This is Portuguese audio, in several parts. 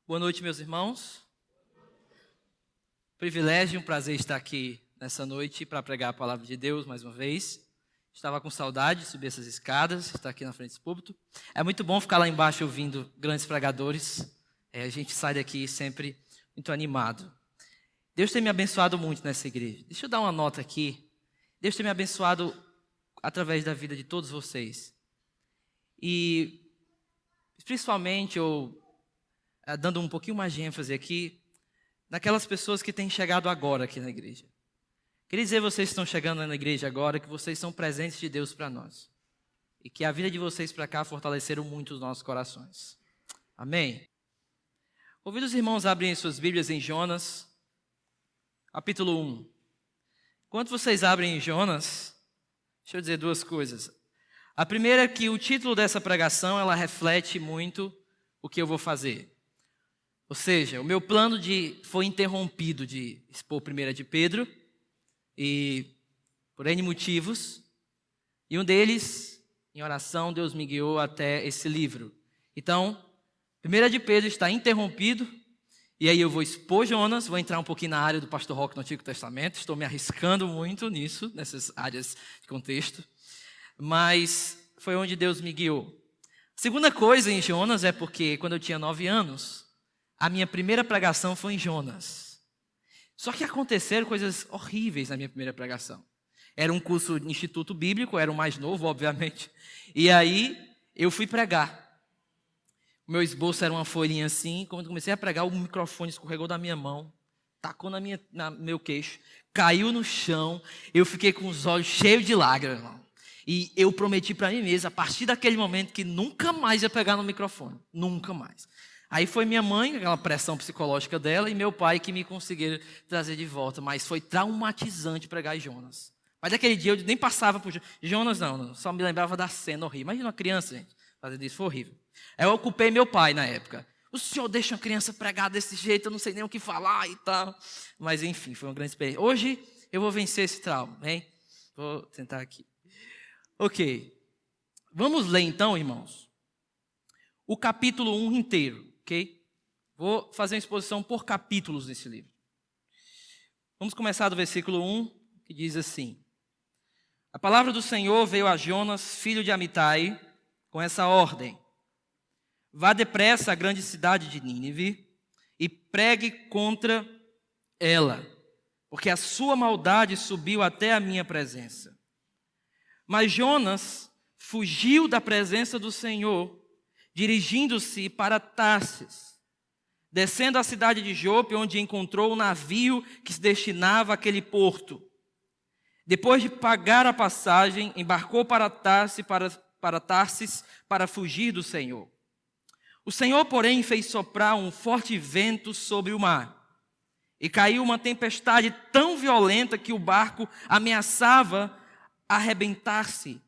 Boa noite, meus irmãos. Privilégio e um prazer estar aqui nessa noite para pregar a palavra de Deus mais uma vez. Estava com saudade de subir essas escadas, estar aqui na frente do púlpito. É muito bom ficar lá embaixo ouvindo grandes pregadores. A gente sai daqui sempre muito animado. Deus tem me abençoado muito nessa igreja. Deixa eu dar uma nota aqui. Deus tem me abençoado através da vida de todos vocês. E principalmente dando um pouquinho mais de ênfase aqui, naquelas pessoas que têm chegado agora aqui na igreja. Queria dizer a vocês que estão chegando na igreja agora, que vocês são presentes de Deus para nós. E que a vida de vocês para cá fortaleceram muito os nossos corações. Amém? Convido os irmãos a abrirem suas Bíblias em Jonas, capítulo 1. Enquanto vocês abrem em Jonas, deixa eu dizer duas coisas. A primeira é que o título dessa pregação, ela reflete muito o que eu vou fazer. Ou seja, o meu plano foi interrompido de expor 1 de Pedro, e por N motivos, e um deles, em oração, Deus me guiou até esse livro. Então, 1 de Pedro está interrompido, e aí eu vou expor Jonas, vou entrar um pouquinho na área do pastor Roque no Antigo Testamento, estou me arriscando muito nisso, nessas áreas de contexto, mas foi onde Deus me guiou. Segunda coisa em Jonas é porque quando eu tinha 9 anos, a minha primeira pregação foi em Jonas. Só que aconteceram coisas horríveis na minha primeira pregação. Era um curso de instituto bíblico, era o mais novo, obviamente. E aí eu fui pregar. O meu esboço era uma folhinha assim. Quando eu comecei a pregar, o microfone escorregou da minha mão, tacou no meu queixo, caiu no chão. Eu fiquei com os olhos cheios de lágrimas, irmão. E eu prometi para mim mesmo, a partir daquele momento, que nunca mais ia pegar no microfone. Nunca mais. Aí foi minha mãe, aquela pressão psicológica dela, e meu pai que me conseguiram trazer de volta. Mas foi traumatizante pregar em Jonas. Mas naquele dia eu nem passava por Jonas, não, só me lembrava da cena horrível. Imagina uma criança, gente, fazendo isso, foi horrível. Aí eu ocupei meu pai na época. O senhor deixa uma criança pregar desse jeito, eu não sei nem o que falar e tal. Mas enfim, foi uma grande experiência. Hoje eu vou vencer esse trauma, hein? Vou sentar aqui. Ok. Vamos ler então, irmãos, o capítulo 1 inteiro. Ok? Vou fazer uma exposição por capítulos nesse livro. Vamos começar do versículo 1, que diz assim: A palavra do Senhor veio a Jonas, filho de Amitai, com essa ordem: Vá depressa à grande cidade de Nínive e pregue contra ela, porque a sua maldade subiu até a minha presença. Mas Jonas fugiu da presença do Senhor, dirigindo-se para Tarsis, descendo à cidade de Jope, onde encontrou o navio que se destinava àquele porto. Depois de pagar a passagem, embarcou para Tarsis para fugir do Senhor. O Senhor, porém, fez soprar um forte vento sobre o mar, e caiu uma tempestade tão violenta que o barco ameaçava arrebentar-se.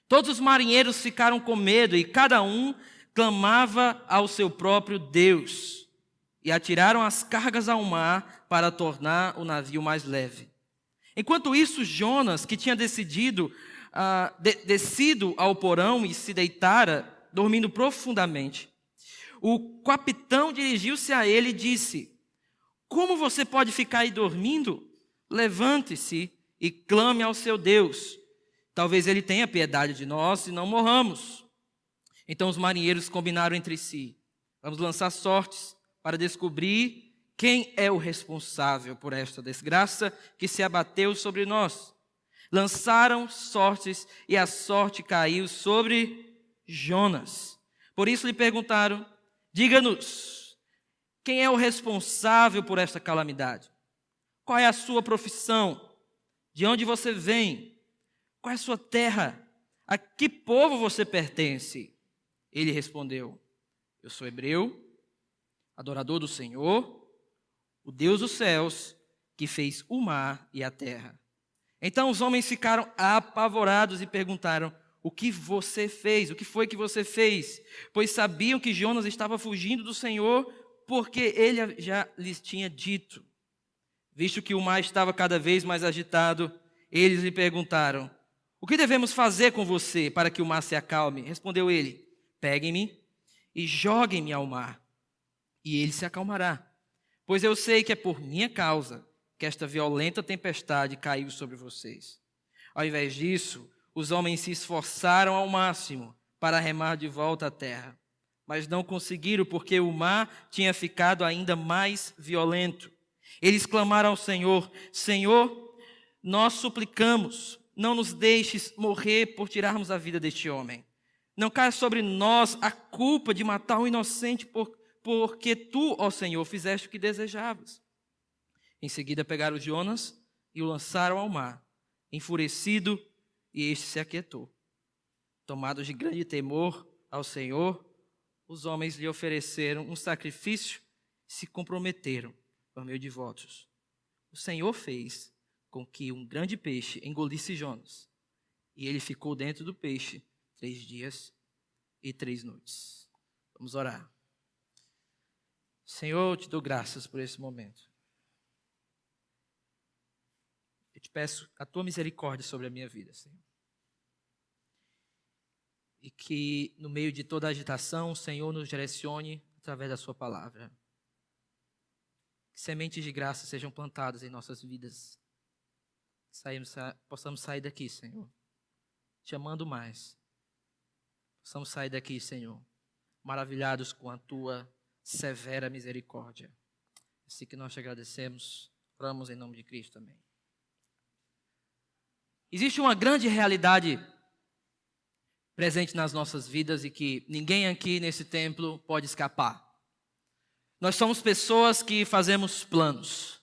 Todos os marinheiros ficaram com medo e cada um clamava ao seu próprio Deus. E atiraram as cargas ao mar para tornar o navio mais leve. Enquanto isso, Jonas, que tinha descido ao porão e se deitara, dormindo profundamente, o capitão dirigiu-se a ele e disse: Como você pode ficar aí dormindo? Levante-se e clame ao seu Deus. Talvez ele tenha piedade de nós e não morramos. Então os marinheiros combinaram entre si: Vamos lançar sortes para descobrir quem é o responsável por esta desgraça que se abateu sobre nós. Lançaram sortes e a sorte caiu sobre Jonas. Por isso lhe perguntaram: Diga-nos, quem é o responsável por esta calamidade? Qual é a sua profissão? De onde você vem? Qual é a sua terra? A que povo você pertence? Ele respondeu: Eu sou hebreu, adorador do Senhor, o Deus dos céus, que fez o mar e a terra. Então os homens ficaram apavorados e perguntaram: O que você fez? O que foi que você fez? Pois sabiam que Jonas estava fugindo do Senhor, porque ele já lhes tinha dito. Visto que o mar estava cada vez mais agitado, eles lhe perguntaram: O que devemos fazer com você para que o mar se acalme? Respondeu ele: Peguem-me e joguem-me ao mar. e ele se acalmará. Pois eu sei que é por minha causa que esta violenta tempestade caiu sobre vocês. Ao invés disso, os homens se esforçaram ao máximo para remar de volta à terra, mas não conseguiram porque o mar tinha ficado ainda mais violento. Eles clamaram ao Senhor: Senhor, nós suplicamos, não nos deixes morrer por tirarmos a vida deste homem. Não caia sobre nós a culpa de matar um inocente porque tu, ó Senhor, fizeste o que desejavas. Em seguida pegaram Jonas e o lançaram ao mar, enfurecido, e este se aquietou. Tomados de grande temor ao Senhor, os homens lhe ofereceram um sacrifício e se comprometeram por meio de votos. O Senhor fez com que um grande peixe engolisse Jonas, e ele ficou dentro do peixe 3 dias e 3 noites. Vamos orar. Senhor, eu te dou graças por esse momento. Eu te peço a tua misericórdia sobre a minha vida, Senhor. E que no meio de toda a agitação, o Senhor nos direcione através da sua palavra. Que sementes de graça sejam plantadas em nossas vidas. Possamos sair daqui, Senhor, te amando mais. Possamos sair daqui, Senhor, maravilhados com a tua severa misericórdia. Assim que nós te agradecemos, oramos em nome de Cristo, amém. Existe uma grande realidade presente nas nossas vidas e que ninguém aqui nesse templo pode escapar. Nós somos pessoas que fazemos planos.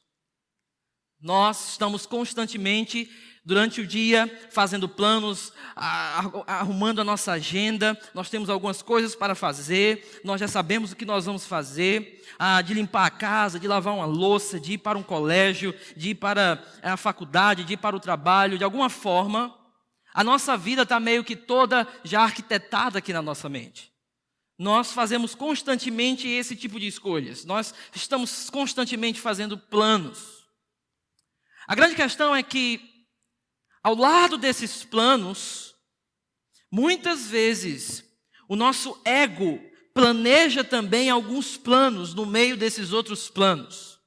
Nós estamos constantemente, durante o dia, fazendo planos, arrumando a nossa agenda. Nós temos algumas coisas para fazer, nós já sabemos o que nós vamos fazer, de limpar a casa, de lavar uma louça, de ir para um colégio, de ir para a faculdade, de ir para o trabalho. De alguma forma, a nossa vida está meio que toda já arquitetada aqui na nossa mente. Nós fazemos constantemente esse tipo de escolhas. Nós estamos constantemente fazendo planos. A grande questão é que, ao lado desses planos, muitas vezes o nosso ego planeja também alguns planos no meio desses outros planos.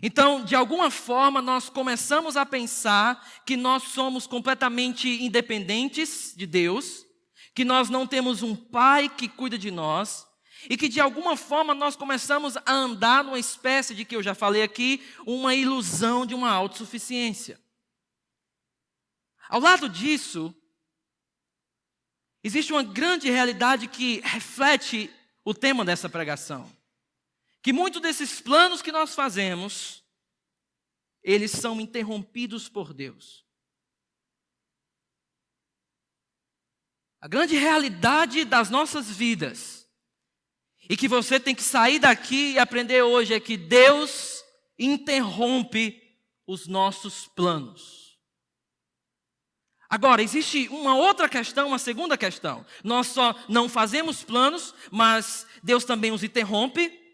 Então, de alguma forma, nós começamos a pensar que nós somos completamente independentes de Deus, que nós não temos um pai que cuida de nós, e que de alguma forma nós começamos a andar numa espécie de, que eu já falei aqui, uma ilusão de uma autossuficiência. Ao lado disso, existe uma grande realidade que reflete o tema dessa pregação. Que muitos desses planos que nós fazemos, eles são interrompidos por Deus. A grande realidade das nossas vidas, e que você tem que sair daqui e aprender hoje, é que Deus interrompe os nossos planos. Agora, existe uma outra questão, uma segunda questão. Nós só não fazemos planos, mas Deus também os interrompe.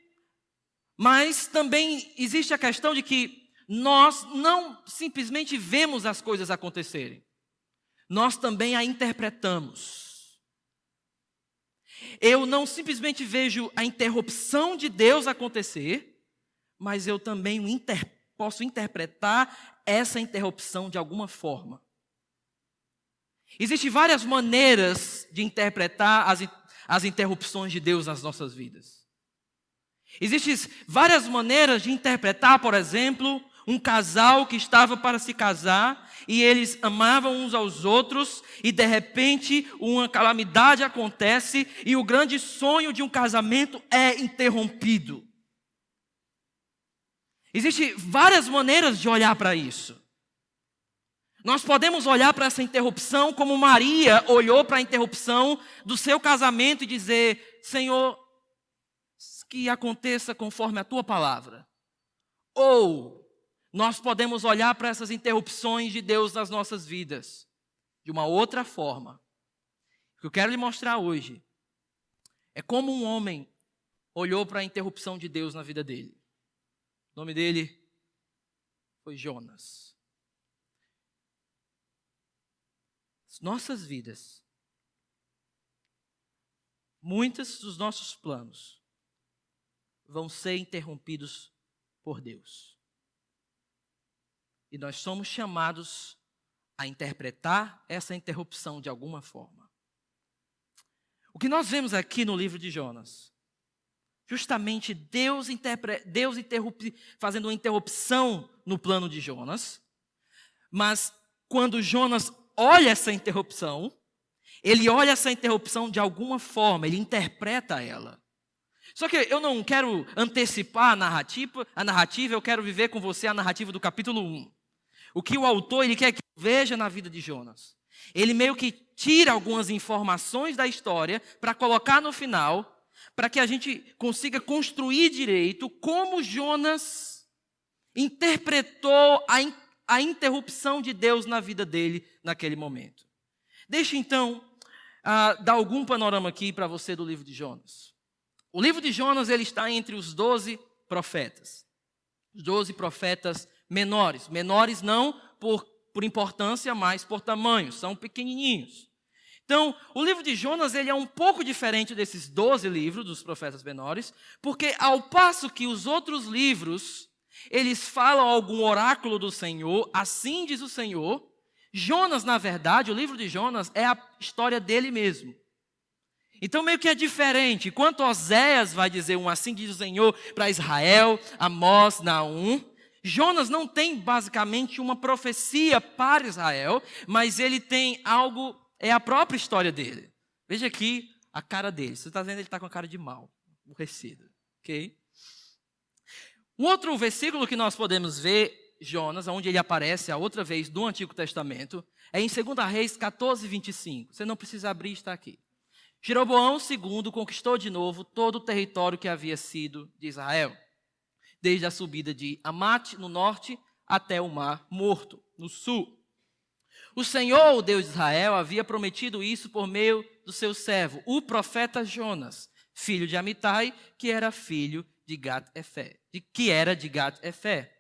Mas também existe a questão de que nós não simplesmente vemos as coisas acontecerem. Nós também a interpretamos. Eu não simplesmente vejo a interrupção de Deus acontecer, mas eu também posso interpretar essa interrupção de alguma forma. Existem várias maneiras de interpretar as interrupções de Deus nas nossas vidas. Existem várias maneiras de interpretar, por exemplo, um casal que estava para se casar e eles amavam uns aos outros e de repente uma calamidade acontece e o grande sonho de um casamento é interrompido. Existem várias maneiras de olhar para isso. Nós podemos olhar para essa interrupção como Maria olhou para a interrupção do seu casamento e dizer: Senhor, que aconteça conforme a tua palavra. Ou nós podemos olhar para essas interrupções de Deus nas nossas vidas de uma outra forma. O que eu quero lhe mostrar hoje é como um homem olhou para a interrupção de Deus na vida dele. O nome dele foi Jonas. As nossas vidas, muitos dos nossos planos, vão ser interrompidos por Deus. E nós somos chamados a interpretar essa interrupção de alguma forma. O que nós vemos aqui no livro de Jonas, justamente Deus fazendo uma interrupção no plano de Jonas, mas quando Jonas olha essa interrupção, ele olha essa interrupção de alguma forma, ele interpreta ela. Só que eu não quero antecipar a narrativa, eu quero viver com você a narrativa do capítulo 1. O que o autor ele quer que veja na vida de Jonas. Ele meio que tira algumas informações da história para colocar no final, para que a gente consiga construir direito como Jonas interpretou a interrupção de Deus na vida dele naquele momento. Deixa então dar algum panorama aqui para você do livro de Jonas. O livro de Jonas ele está entre os 12 profetas. Os 12 profetas menores. Menores não por importância, mas por tamanho. São pequenininhos. Então, o livro de Jonas ele é um pouco diferente desses 12 livros dos profetas menores, porque ao passo que os outros livros, eles falam algum oráculo do Senhor, assim diz o Senhor, Jonas, na verdade, o livro de Jonas é a história dele mesmo. Então, meio que é diferente. Enquanto Oséias vai dizer um assim diz o Senhor para Israel, Amós, Naum, Jonas não tem basicamente uma profecia para Israel, mas ele tem algo, é a própria história dele. Veja aqui a cara dele. Você está vendo, ele está com a cara de mal, aborrecido. Ok? Um outro versículo que nós podemos ver, Jonas, onde ele aparece a outra vez do Antigo Testamento, é em 2 Reis 14, 25. Você não precisa abrir, está aqui. Jeroboão II conquistou de novo todo o território que havia sido de Israel, desde a subida de Amate, no norte, até o Mar Morto, no sul. O Senhor, o Deus de Israel, havia prometido isso por meio do seu servo, o profeta Jonas, filho de Amitai, que era filho de Gat-Efé, que era de Gat-Efé.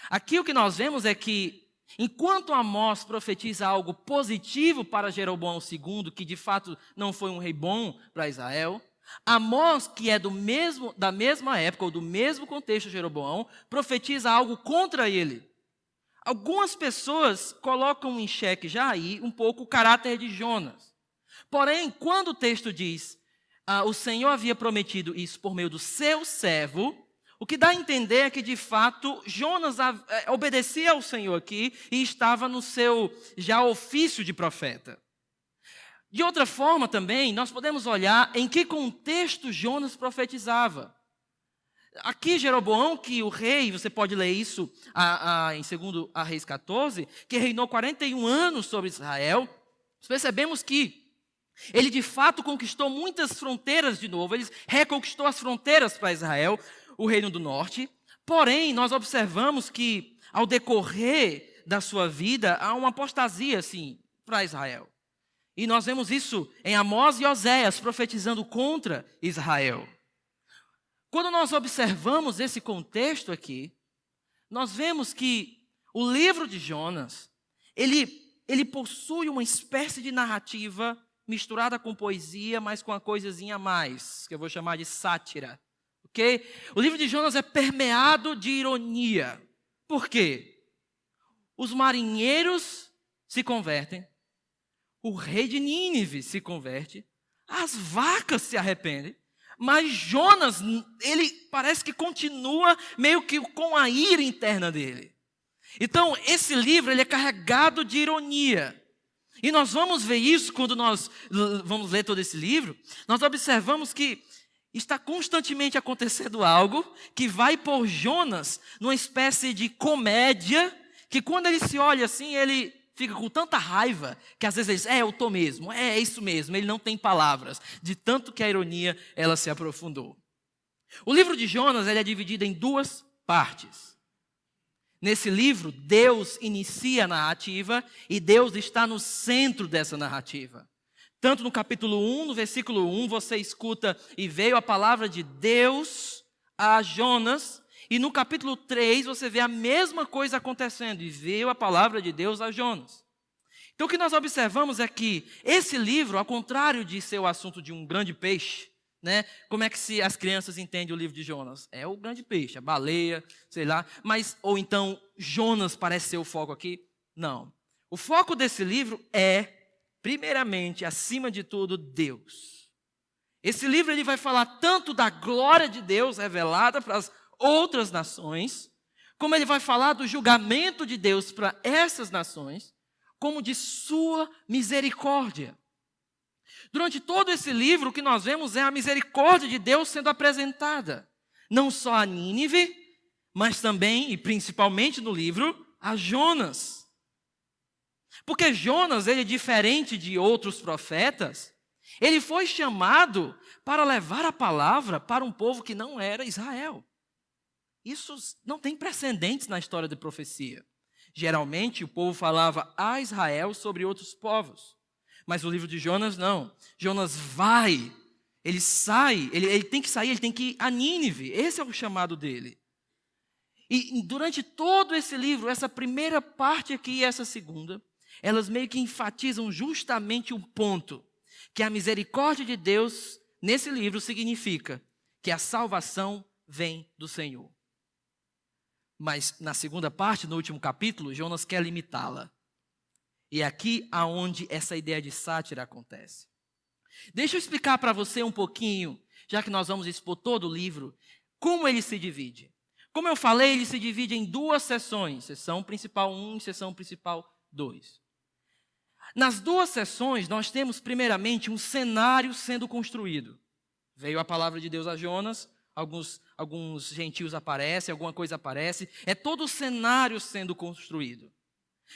Aqui o que nós vemos é que, enquanto Amós profetiza algo positivo para Jeroboão II, que de fato não foi um rei bom para Israel, Amós, que é da mesma época, ou do mesmo contexto de Jeroboão, profetiza algo contra ele. Algumas pessoas colocam em xeque já aí um pouco o caráter de Jonas. Porém, quando o texto diz, o Senhor havia prometido isso por meio do seu servo, o que dá a entender é que, de fato, Jonas obedecia ao Senhor aqui e estava no seu já ofício de profeta. De outra forma também, nós podemos olhar em que contexto Jonas profetizava. Aqui, Jeroboão, que o rei, você pode ler isso em 2 Reis 14, que reinou 41 anos sobre Israel, nós percebemos que ele, de fato, conquistou muitas fronteiras de novo, ele reconquistou as fronteiras para Israel, o reino do norte. Porém, nós observamos que, ao decorrer da sua vida, há uma apostasia, assim, para Israel. E nós vemos isso em Amós e Oséias, profetizando contra Israel. Quando nós observamos esse contexto aqui, nós vemos que o livro de Jonas, ele possui uma espécie de narrativa misturada com poesia, mas com uma coisazinha a mais, que eu vou chamar de sátira. Okay? O livro de Jonas é permeado de ironia. Por quê? Os marinheiros se convertem, o rei de Nínive se converte, as vacas se arrependem, mas Jonas, ele parece que continua meio que com a ira interna dele. Então, esse livro ele é carregado de ironia. E nós vamos ver isso quando nós vamos ler todo esse livro. Nós observamos que está constantemente acontecendo algo que vai pôr Jonas numa espécie de comédia, que quando ele se olha assim, ele fica com tanta raiva, que às vezes ele diz, eu estou mesmo, é isso mesmo, ele não tem palavras, de tanto que a ironia ela se aprofundou. O livro de Jonas ele é dividido em duas partes. Nesse livro, Deus inicia a narrativa e Deus está no centro dessa narrativa. Tanto no capítulo 1, no versículo 1, você escuta, e veio a palavra de Deus a Jonas, e no capítulo 3 você vê a mesma coisa acontecendo, e veio a palavra de Deus a Jonas. Então o que nós observamos é que esse livro, ao contrário de ser o assunto de um grande peixe, né? Como é que as crianças entendem o livro de Jonas? É o grande peixe, a baleia, sei lá. Mas, ou então, Jonas parece ser o foco aqui? Não. O foco desse livro é, primeiramente, acima de tudo, Deus. Esse livro ele vai falar tanto da glória de Deus revelada para as outras nações, como ele vai falar do julgamento de Deus para essas nações, como de sua misericórdia. Durante todo esse livro, o que nós vemos é a misericórdia de Deus sendo apresentada. Não só a Nínive, mas também, e principalmente no livro, a Jonas. Porque Jonas, ele é diferente de outros profetas, ele foi chamado para levar a palavra para um povo que não era Israel. Isso não tem precedentes na história de profecia. Geralmente, o povo falava a Israel sobre outros povos. Mas o livro de Jonas, não. Jonas vai, ele sai, ele tem que sair, ele tem que ir a Nínive. Esse é o chamado dele. E durante todo esse livro, essa primeira parte aqui e essa segunda, elas meio que enfatizam justamente um ponto, que a misericórdia de Deus, nesse livro, significa que a salvação vem do Senhor. Mas na segunda parte, no último capítulo, Jonas quer limitá-la. E é aqui aonde essa ideia de sátira acontece. Deixa eu explicar para você um pouquinho, já que nós vamos expor todo o livro, como ele se divide. Como eu falei, ele se divide em duas sessões, sessão principal 1 e sessão principal 2. Nas duas sessões, nós temos primeiramente um cenário sendo construído. Veio a palavra de Deus a Jonas, alguns gentios aparecem, alguma coisa aparece, é todo o cenário sendo construído.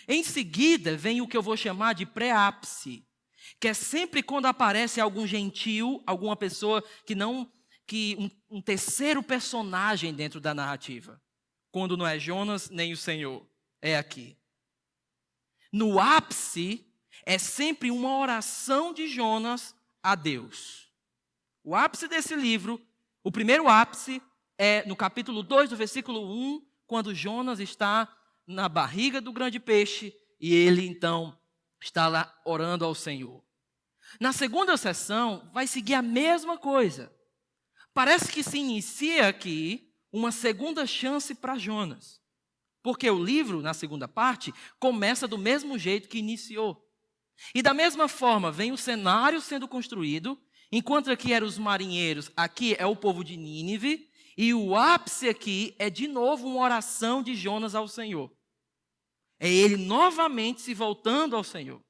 Em seguida, vem o que eu vou chamar de pré-ápice, que é sempre quando aparece algum gentio, alguma pessoa um terceiro personagem dentro da narrativa. Quando não é Jonas nem o Senhor, é aqui. No ápice, é sempre uma oração de Jonas a Deus. O ápice desse livro, o primeiro ápice, é no capítulo 2, do versículo 1, quando Jonas está na barriga do grande peixe, e ele, então, está lá orando ao Senhor. Na segunda sessão, vai seguir a mesma coisa. Parece que se inicia aqui uma segunda chance para Jonas. Porque o livro, na segunda parte, começa do mesmo jeito que iniciou. E da mesma forma, vem o cenário sendo construído, enquanto aqui eram os marinheiros, aqui é o povo de Nínive, e o ápice aqui é de novo uma oração de Jonas ao Senhor. É ele novamente se voltando ao Senhor.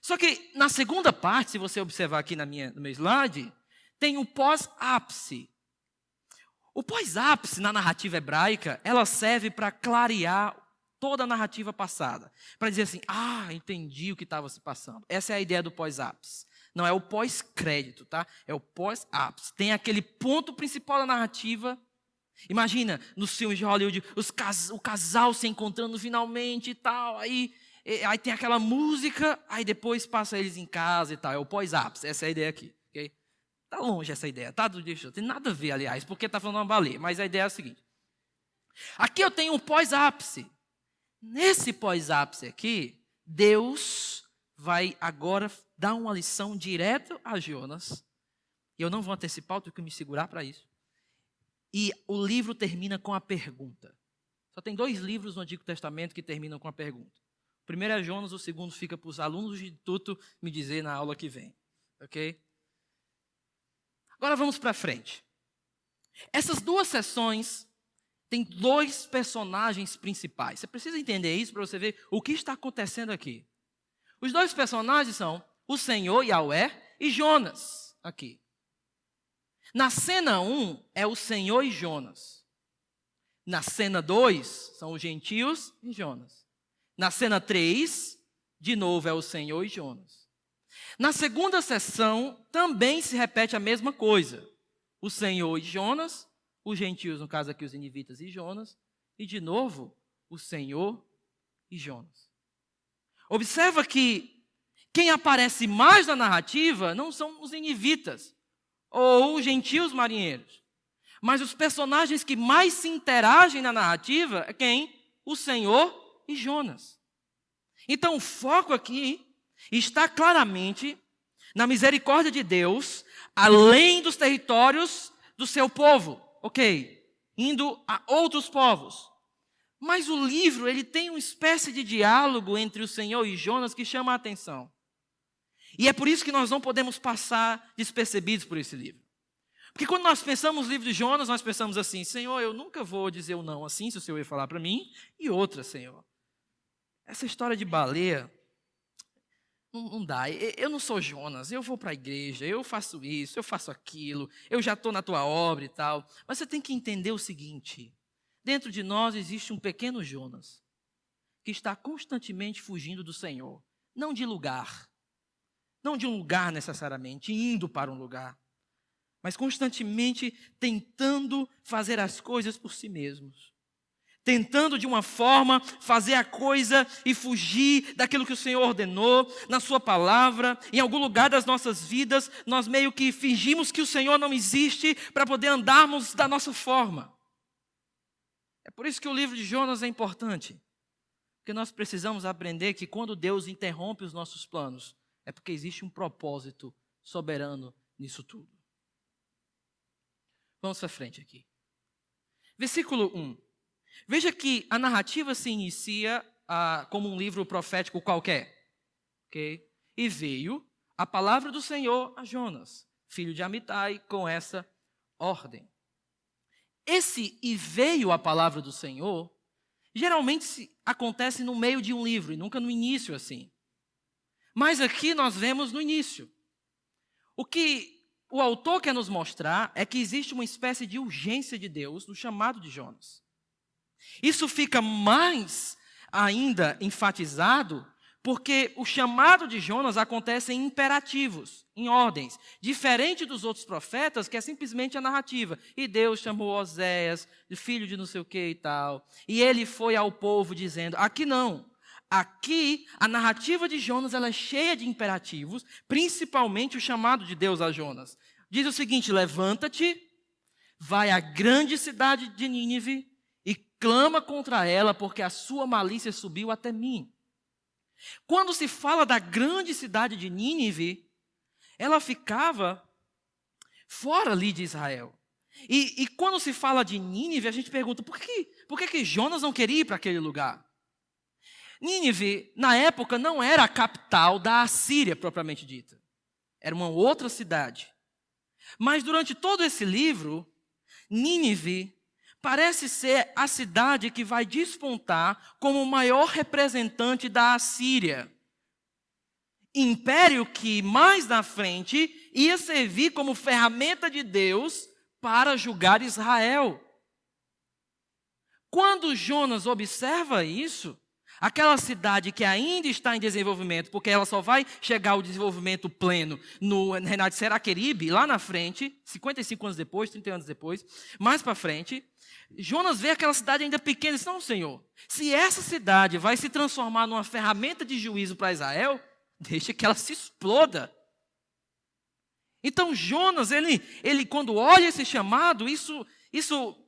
Só que na segunda parte, se você observar aqui no meu slide, tem o pós-ápice. O pós-ápice na narrativa hebraica, ela serve para clarear toda a narrativa passada. Para dizer assim, entendi o que estava se passando. Essa é a ideia do pós-ápice. Não é o pós-crédito, tá? É o pós-ápice. Tem aquele ponto principal da narrativa. Imagina, nos filmes de Hollywood, o casal se encontrando finalmente e tal, aí tem aquela música, aí depois passa eles em casa e tal, é o pós-ápice, essa é a ideia aqui, ok? Tá longe essa ideia, tá? Tem nada a ver, aliás, porque tá falando uma baleia, mas a ideia é a seguinte. Aqui eu tenho um pós-ápice. Nesse pós-ápice aqui, Deus vai agora dar uma lição direta a Jonas, e eu não vou antecipar, eu tenho que me segurar para isso. E o livro termina com a pergunta. Só tem 2 livros no Antigo Testamento que terminam com a pergunta. O primeiro é Jonas, o segundo fica para os alunos do instituto me dizer na aula que vem. Ok? Agora vamos para frente. Essas 2 sessões têm 2 personagens principais. Você precisa entender isso para você ver o que está acontecendo aqui. Os 2 personagens são o Senhor, Yahweh, e Jonas, aqui. Na cena 1 é o Senhor e Jonas. Na cena 2 são os gentios e Jonas. Na cena 3, de novo, é o Senhor e Jonas. Na segunda sessão, também se repete a mesma coisa. O Senhor e Jonas, os gentios, no caso aqui os ninivitas e Jonas, e de novo, o Senhor e Jonas. Observa que quem aparece mais na narrativa não são os ninivitas, ou os gentios marinheiros. Mas os personagens que mais se interagem na narrativa é quem? O Senhor e Jonas. Então o foco aqui está claramente na misericórdia de Deus, além dos territórios do seu povo. Ok, indo a outros povos. Mas o livro, ele tem uma espécie de diálogo entre o Senhor e Jonas que chama a atenção. E é por isso que nós não podemos passar despercebidos por esse livro. Porque quando nós pensamos no livro de Jonas, nós pensamos assim: Senhor, eu nunca vou dizer o não assim, se o Senhor ia falar para mim. E outra, Senhor, essa história de baleia, não dá. Eu não sou Jonas, eu vou para a igreja, eu faço isso, eu faço aquilo, eu já estou na tua obra e tal. Mas você tem que entender o seguinte: dentro de nós existe um pequeno Jonas, que está constantemente fugindo do Senhor. Não de lugar, não de um lugar necessariamente, indo para um lugar, mas constantemente tentando fazer as coisas por si mesmos. Tentando de uma forma fazer a coisa e fugir daquilo que o Senhor ordenou na sua palavra. Em algum lugar das nossas vidas, nós meio que fingimos que o Senhor não existe para poder andarmos da nossa forma. É por isso que o livro de Jonas é importante. Porque nós precisamos aprender que quando Deus interrompe os nossos planos, é porque existe um propósito soberano nisso tudo. Vamos para frente aqui. Versículo 1. Veja que a narrativa se inicia como um livro profético qualquer. Okay? E veio a palavra do Senhor a Jonas, filho de Amitai, com essa ordem. Esse "e veio a palavra do Senhor" geralmente acontece no meio de um livro e nunca no início assim. Mas aqui nós vemos no início. O que o autor quer nos mostrar é que existe uma espécie de urgência de Deus no chamado de Jonas. Isso fica mais ainda enfatizado porque o chamado de Jonas acontece em imperativos, em ordens, diferente dos outros profetas, que é simplesmente a narrativa. E Deus chamou Oséias, de filho de não sei o que e tal, e ele foi ao povo dizendo. Aqui não. Aqui, a narrativa de Jonas ela é cheia de imperativos, principalmente o chamado de Deus a Jonas. Diz o seguinte: levanta-te, vai à grande cidade de Nínive e clama contra ela, porque a sua malícia subiu até mim. Quando se fala da grande cidade de Nínive, ela ficava fora ali de Israel. E quando se fala de Nínive, a gente pergunta, por que Jonas não queria ir para aquele lugar? Nínive, na época, não era a capital da Assíria, propriamente dita. Era uma outra cidade. Mas durante todo esse livro, Nínive parece ser a cidade que vai despontar como o maior representante da Assíria. Império que, mais na frente, ia servir como ferramenta de Deus para julgar Israel. Quando Jonas observa isso, aquela cidade que ainda está em desenvolvimento, porque ela só vai chegar ao desenvolvimento pleno no reinado de Senaqueribe, lá na frente, 55 anos depois, 30 anos depois, mais para frente, Jonas vê aquela cidade ainda pequena e diz, não, Senhor, se essa cidade vai se transformar numa ferramenta de juízo para Israel, deixa que ela se exploda. Então Jonas, ele quando olha esse chamado, isso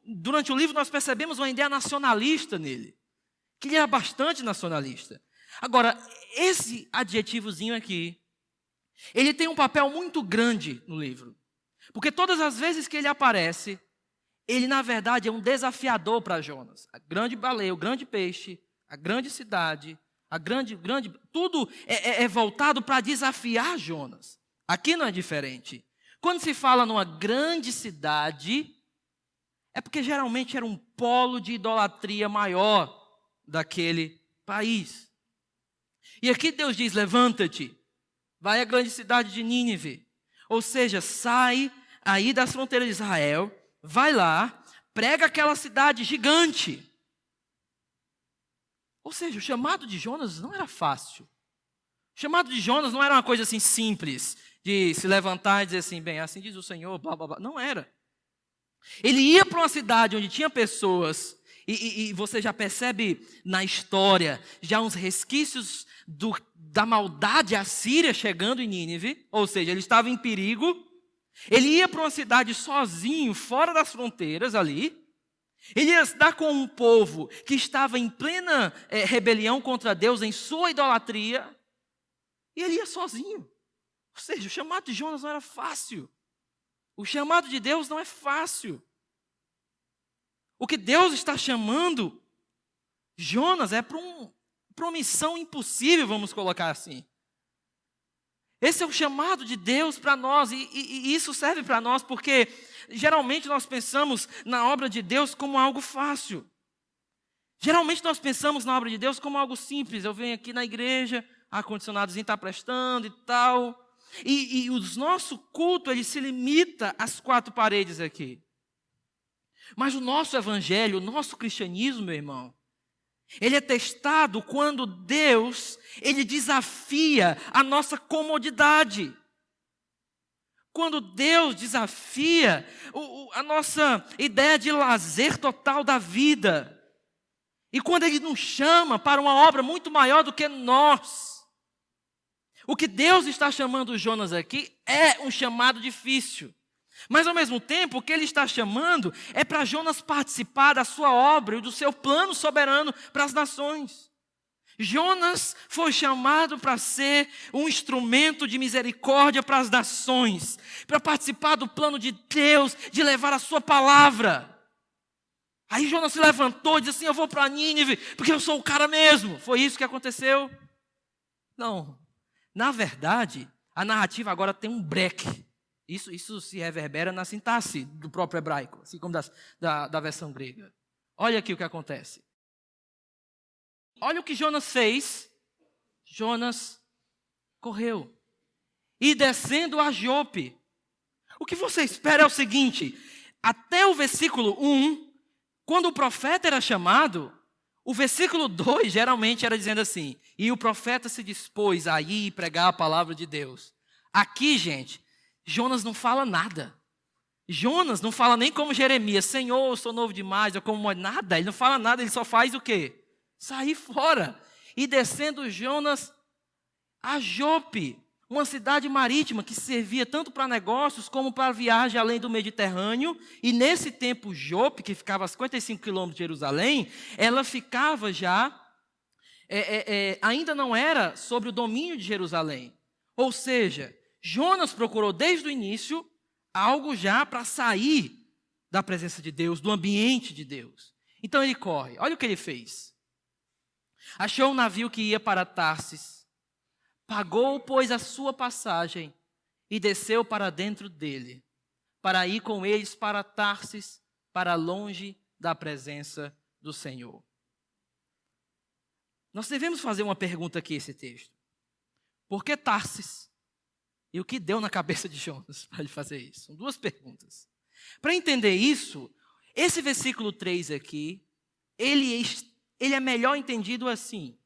durante o livro nós percebemos uma ideia nacionalista nele. Que ele era bastante nacionalista. Agora, esse adjetivozinho aqui, ele tem um papel muito grande no livro. Porque todas as vezes que ele aparece, ele na verdade é um desafiador para Jonas. A grande baleia, o grande peixe, a grande cidade, tudo é voltado para desafiar Jonas. Aqui não é diferente. Quando se fala numa grande cidade, é porque geralmente era um polo de idolatria maior daquele país. E aqui Deus diz, levanta-te, vai à grande cidade de Nínive. Ou seja, sai aí das fronteiras de Israel, vai lá, prega aquela cidade gigante. Ou seja, o chamado de Jonas não era fácil. O chamado de Jonas não era uma coisa assim simples, de se levantar e dizer assim, bem, assim diz o Senhor, blá, blá, blá. Não era. Ele ia para uma cidade onde tinha pessoas. E você já percebe na história já uns resquícios da maldade assíria chegando em Nínive. Ou seja, ele estava em perigo. Ele ia para uma cidade sozinho, fora das fronteiras ali. Ele ia se dar com um povo que estava em plena rebelião contra Deus, em sua idolatria. E ele ia sozinho. Ou seja, o chamado de Jonas não era fácil. O chamado de Deus não é fácil. O que Deus está chamando Jonas é para uma missão impossível, vamos colocar assim. Esse é o chamado de Deus para nós, e isso serve para nós porque geralmente nós pensamos na obra de Deus como algo fácil. Geralmente nós pensamos na obra de Deus como algo simples. Eu venho aqui na igreja, ar-condicionadozinho está prestando e tal. E o nosso culto, ele se limita às 4 paredes aqui. Mas o nosso evangelho, o nosso cristianismo, meu irmão, ele é testado quando Deus, ele desafia a nossa comodidade. Quando Deus desafia a nossa ideia de lazer total da vida. E quando Ele nos chama para uma obra muito maior do que nós. O que Deus está chamando Jonas aqui é um chamado difícil. Mas ao mesmo tempo, o que Ele está chamando é para Jonas participar da sua obra e do seu plano soberano para as nações. Jonas foi chamado para ser um instrumento de misericórdia para as nações, para participar do plano de Deus, de levar a sua palavra. Aí Jonas se levantou e disse assim: eu vou para Nínive, porque eu sou o cara mesmo. Foi isso que aconteceu? Não. Na verdade, a narrativa agora tem um breque. Isso se reverbera na sintaxe do próprio hebraico, assim como da versão grega. Olha aqui o que acontece. Olha o que Jonas fez. Jonas correu. E descendo a Jope. O que você espera é o seguinte: até o versículo 1, quando o profeta era chamado, o versículo 2 geralmente era dizendo assim: e o profeta se dispôs a ir pregar a palavra de Deus. Aqui, gente, Jonas não fala nada. Jonas não fala nem como Jeremias: Senhor, eu sou novo demais, eu como nada. Ele não fala nada, ele só faz o quê? Sair fora. E descendo Jonas a Jope, uma cidade marítima que servia tanto para negócios como para viagem além do Mediterrâneo. E nesse tempo Jope, que ficava a 55 quilômetros de Jerusalém, ela ficava já, ainda não era sobre o domínio de Jerusalém. Ou seja, Jonas procurou desde o início algo já para sair da presença de Deus, do ambiente de Deus. Então ele corre. Olha o que ele fez. Achou um navio que ia para Tarsis, pagou, pois, a sua passagem e desceu para dentro dele, para ir com eles para Tarsis, para longe da presença do Senhor. Nós devemos fazer uma pergunta aqui, esse texto. Por que Tarsis? E o que deu na cabeça de Jonas para ele fazer isso? São 2 perguntas. Para entender isso, esse versículo 3 aqui, ele é melhor entendido assim.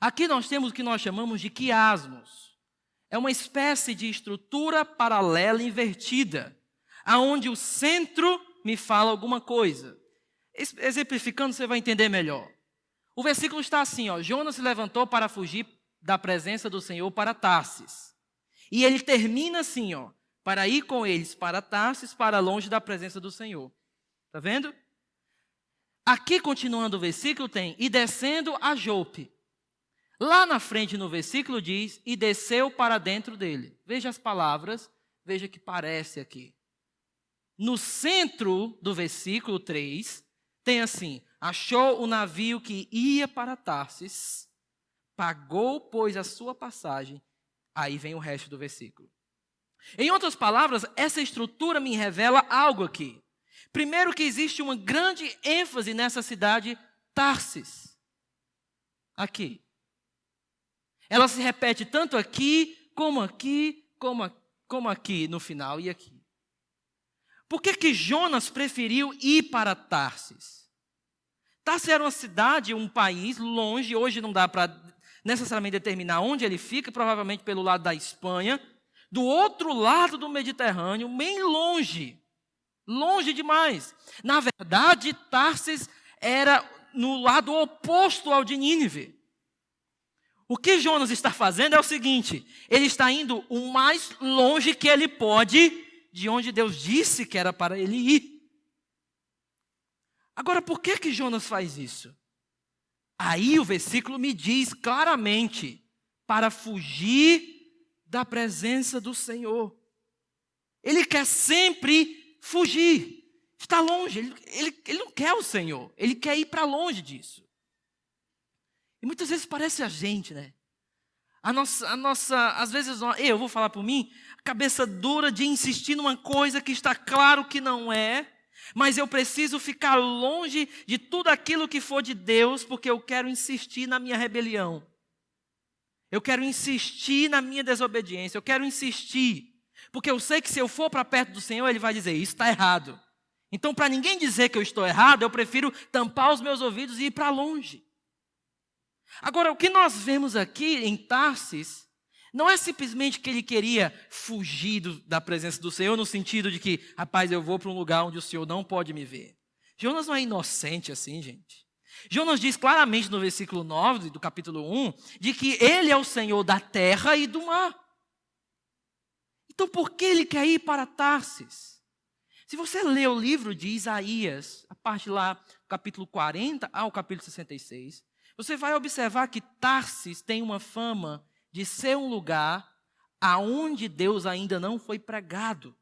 Aqui nós temos o que nós chamamos de quiasmos. É uma espécie de estrutura paralela invertida, aonde o centro me fala alguma coisa. Exemplificando, você vai entender melhor. O versículo está assim, ó: Jonas se levantou para fugir da presença do Senhor para Tarsis. E ele termina assim, ó: para ir com eles para Tarsis, para longe da presença do Senhor. Está vendo? Aqui, continuando o versículo, tem: e descendo a Jope. Lá na frente, no versículo, diz: e desceu para dentro dele. Veja as palavras, veja que parece aqui. No centro do versículo 3, tem assim: achou o navio que ia para Tarsis, pagou, pois, a sua passagem. Aí vem o resto do versículo. Em outras palavras, essa estrutura me revela algo aqui. Primeiro, que existe uma grande ênfase nessa cidade, Tarsis. Aqui. Ela se repete tanto aqui, como aqui no final e aqui. Por que Jonas preferiu ir para Tarsis? Tarsis era uma cidade, um país longe. Hoje não dá para necessariamente determinar onde ele fica, provavelmente pelo lado da Espanha, do outro lado do Mediterrâneo, bem longe. Longe demais. Na verdade, Tarsis era no lado oposto ao de Nínive. O que Jonas está fazendo é o seguinte: ele está indo o mais longe que ele pode de onde Deus disse que era para ele ir. Agora, por que Jonas faz isso? Aí o versículo me diz claramente: para fugir da presença do Senhor. Ele quer sempre fugir, estar longe. Ele não quer o Senhor, ele quer ir para longe disso. E muitas vezes parece a gente, né? A nossa, às vezes, eu vou falar por mim, cabeça dura de insistir numa coisa que está claro que não é, mas eu preciso ficar longe de tudo aquilo que for de Deus, porque eu quero insistir na minha rebelião. Eu quero insistir na minha desobediência, eu quero insistir, porque eu sei que se eu for para perto do Senhor, Ele vai dizer, isso está errado. Então, para ninguém dizer que eu estou errado, eu prefiro tampar os meus ouvidos e ir para longe. Agora, o que nós vemos aqui em Tarsis, não é simplesmente que ele queria fugir da presença do Senhor, no sentido de que, rapaz, eu vou para um lugar onde o Senhor não pode me ver. Jonas não é inocente assim, gente. Jonas diz claramente no versículo 9 do capítulo 1, de que ele é o Senhor da terra e do mar. Então, por que ele quer ir para Tarsis? Se você ler o livro de Isaías, a parte lá, capítulo 40 ao capítulo 66, você vai observar que Tarsis tem uma fama de ser um lugar aonde Deus ainda não foi pregado.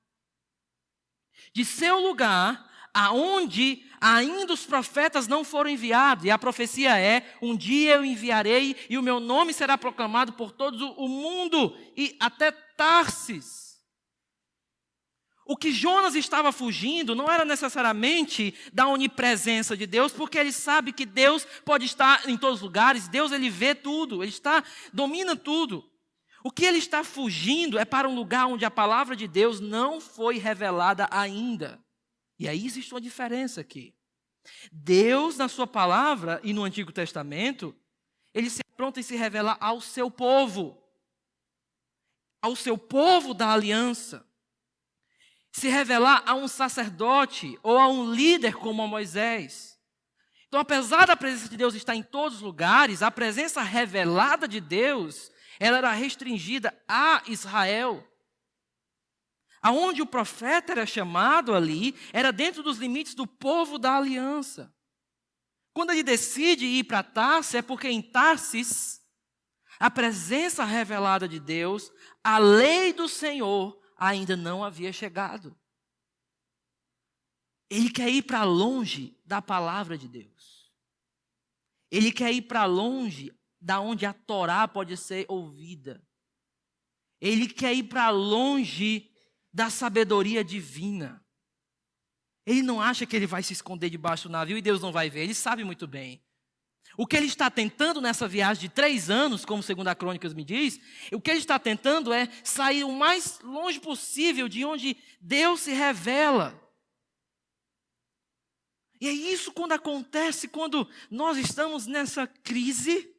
De ser um lugar aonde ainda os profetas não foram enviados. E a profecia é, um dia eu enviarei e o meu nome será proclamado por todo o mundo e até Tarsis. O que Jonas estava fugindo não era necessariamente da onipresença de Deus, porque ele sabe que Deus pode estar em todos os lugares, Deus ele vê tudo, ele domina tudo. O que ele está fugindo é para um lugar onde a palavra de Deus não foi revelada ainda. E aí existe uma diferença aqui. Deus, na sua palavra e no Antigo Testamento, ele se apronta em se revelar ao seu povo da aliança. Se revelar a um sacerdote ou a um líder como a Moisés. Então, apesar da presença de Deus estar em todos os lugares, a presença revelada de Deus, ela era restringida a Israel. Aonde o profeta era chamado ali, era dentro dos limites do povo da aliança. Quando ele decide ir para Tarsis, é porque em Tarsis, a presença revelada de Deus, a lei do Senhor, ainda não havia chegado. Ele quer ir para longe da palavra de Deus. Ele quer ir para longe da onde a Torá pode ser ouvida. Ele quer ir para longe da sabedoria divina. Ele não acha que ele vai se esconder debaixo do navio e Deus não vai ver. Ele sabe muito bem. O que ele está tentando nessa viagem de 3 anos, como 2 Crônicas me diz, o que ele está tentando é sair o mais longe possível de onde Deus se revela. E é isso quando acontece, quando nós estamos nessa crise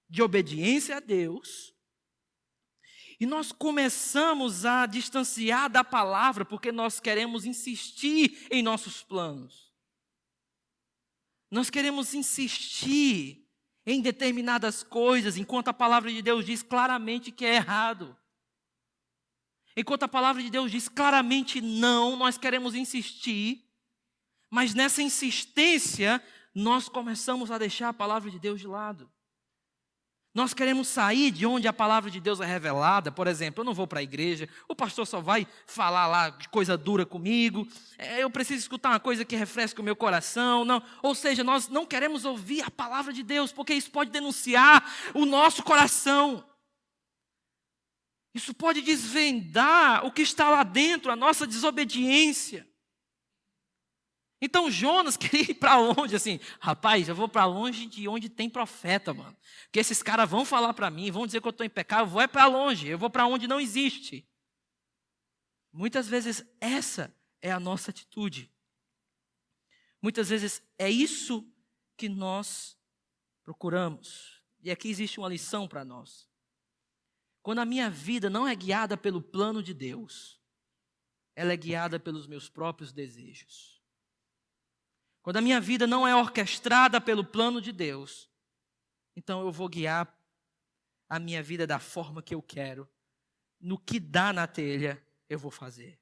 de obediência a Deus, e nós começamos a distanciar da palavra, porque nós queremos insistir em nossos planos. Nós queremos insistir em determinadas coisas, enquanto a palavra de Deus diz claramente que é errado. Enquanto a palavra de Deus diz claramente não, nós queremos insistir, mas nessa insistência, nós começamos a deixar a palavra de Deus de lado. Nós queremos sair de onde a palavra de Deus é revelada. Por exemplo, eu não vou para a igreja, o pastor só vai falar lá de coisa dura comigo, eu preciso escutar uma coisa que refresque o meu coração. Não. Ou seja, nós não queremos ouvir a palavra de Deus, porque isso pode denunciar o nosso coração. Isso pode desvendar o que está lá dentro, a nossa desobediência. Então Jonas queria ir para longe, assim, rapaz, eu vou para longe de onde tem profeta, mano. Porque esses caras vão falar para mim, vão dizer que eu estou em pecado, eu vou para longe, eu vou para onde não existe. Muitas vezes essa é a nossa atitude. Muitas vezes é isso que nós procuramos. E aqui existe uma lição para nós. Quando a minha vida não é guiada pelo plano de Deus, ela é guiada pelos meus próprios desejos. Quando a minha vida não é orquestrada pelo plano de Deus, então eu vou guiar a minha vida da forma que eu quero. No que dá na telha, eu vou fazer.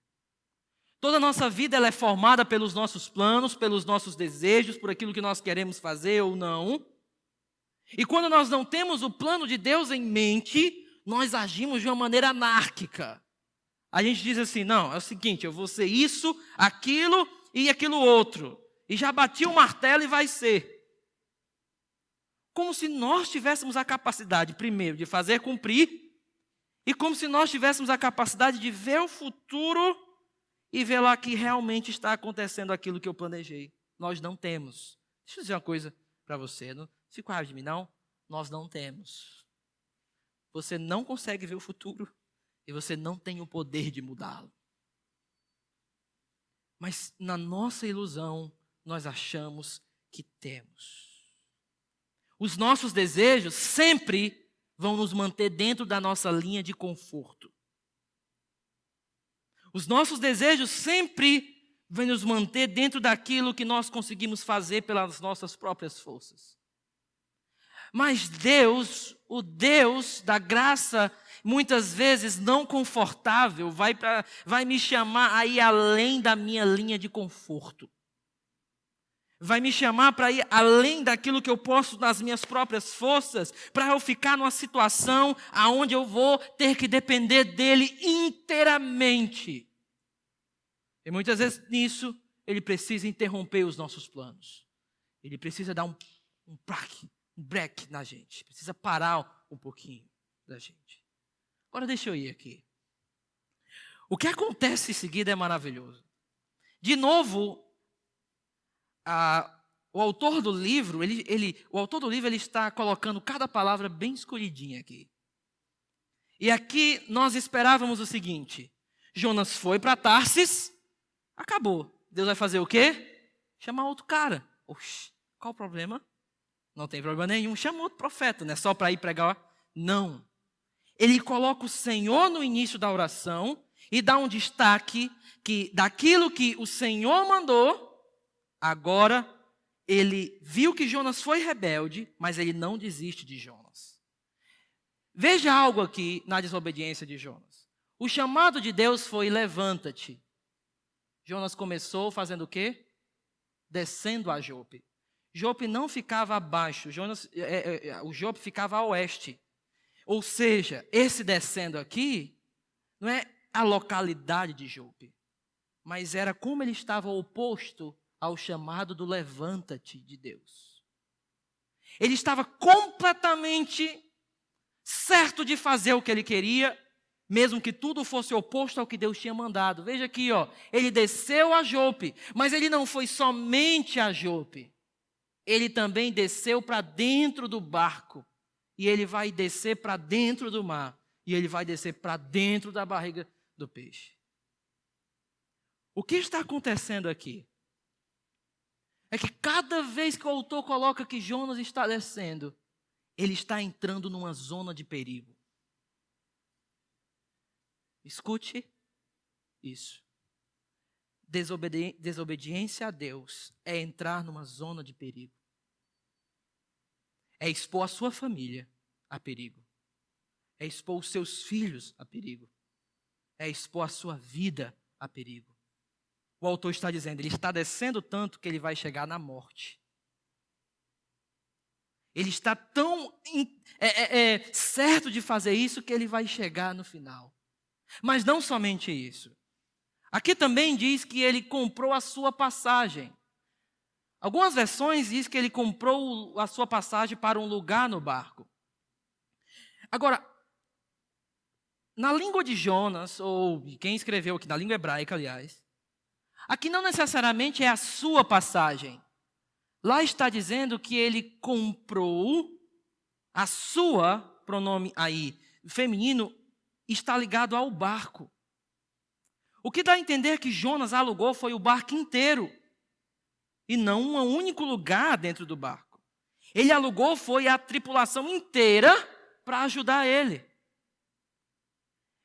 Toda a nossa vida ela é formada pelos nossos planos, pelos nossos desejos, por aquilo que nós queremos fazer ou não. E quando nós não temos o plano de Deus em mente, nós agimos de uma maneira anárquica. A gente diz assim, não, é o seguinte, eu vou ser isso, aquilo e aquilo outro. E já bati o martelo e vai ser. Como se nós tivéssemos a capacidade, primeiro, de fazer cumprir, e como se nós tivéssemos a capacidade de ver o futuro e ver lá que realmente está acontecendo aquilo que eu planejei. Nós não temos. Deixa eu dizer uma coisa para você, não fique com raiva de mim, não. Nós não temos. Você não consegue ver o futuro e você não tem o poder de mudá-lo. Mas na nossa ilusão, nós achamos que temos. Os nossos desejos sempre vão nos manter dentro da nossa linha de conforto. Os nossos desejos sempre vão nos manter dentro daquilo que nós conseguimos fazer pelas nossas próprias forças. Mas Deus, o Deus da graça, muitas vezes não confortável, vai me chamar a ir além da minha linha de conforto. Vai me chamar para ir além daquilo que eu posso nas minhas próprias forças, para eu ficar numa situação onde eu vou ter que depender dele inteiramente. E muitas vezes nisso, ele precisa interromper os nossos planos. Ele precisa dar um break na gente. Precisa parar um pouquinho da gente. Agora deixa eu ir aqui. O que acontece em seguida é maravilhoso. De novo, o autor do livro, ele está colocando cada palavra bem escolhidinha aqui. E aqui nós esperávamos o seguinte: Jonas foi para Tarsis, acabou. Deus vai fazer o quê? Chamar outro cara. Oxi, qual o problema? Não tem problema nenhum. Chama outro profeta, não é só para ir pregar. Não. Ele coloca o Senhor no início da oração e dá um destaque que daquilo que o Senhor mandou. Agora, ele viu que Jonas foi rebelde, mas ele não desiste de Jonas. Veja algo aqui na desobediência de Jonas. O chamado de Deus foi: levanta-te. Jonas começou fazendo o quê? Descendo a Jope. Jope não ficava abaixo, o Jope ficava a oeste. Ou seja, esse descendo aqui não é a localidade de Jope, mas era como ele estava oposto ao chamado do levanta-te de Deus. Ele estava completamente certo de fazer o que ele queria, mesmo que tudo fosse oposto ao que Deus tinha mandado. Veja aqui, ele desceu a Jope, mas ele não foi somente a Jope. Ele também desceu para dentro do barco, e ele vai descer para dentro do mar, e ele vai descer para dentro da barriga do peixe. O que está acontecendo aqui? É que cada vez que o autor coloca que Jonas está descendo, ele está entrando numa zona de perigo. Escute isso. Desobediência a Deus é entrar numa zona de perigo. É expor a sua família a perigo. É expor os seus filhos a perigo. É expor a sua vida a perigo. O autor está dizendo, ele está descendo tanto que ele vai chegar na morte. Ele está tão certo de fazer isso que ele vai chegar no final. Mas não somente isso. Aqui também diz que ele comprou a sua passagem. Algumas versões diz que ele comprou a sua passagem para um lugar no barco. Agora, na língua de Jonas, ou de quem escreveu aqui, na língua hebraica, aliás, aqui não necessariamente é a sua passagem. Lá está dizendo que ele comprou a sua, pronome aí, feminino, está ligado ao barco. O que dá a entender que Jonas alugou foi o barco inteiro, e não um único lugar dentro do barco. Ele alugou foi a tripulação inteira para ajudar ele.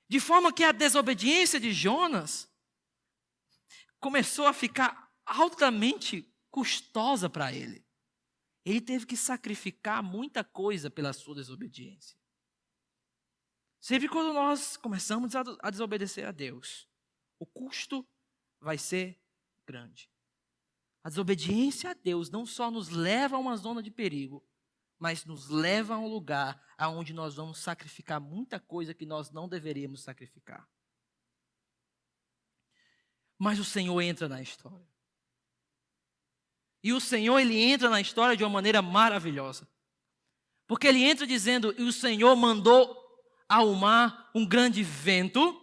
De forma que a desobediência de Jonas começou a ficar altamente custosa para ele. Ele teve que sacrificar muita coisa pela sua desobediência. Sempre quando nós começamos a desobedecer a Deus, o custo vai ser grande. A desobediência a Deus não só nos leva a uma zona de perigo, mas nos leva a um lugar aonde nós vamos sacrificar muita coisa que nós não deveríamos sacrificar. Mas o Senhor entra na história. E o Senhor, Ele entra na história de uma maneira maravilhosa. Porque Ele entra dizendo, e o Senhor mandou ao mar um grande vento,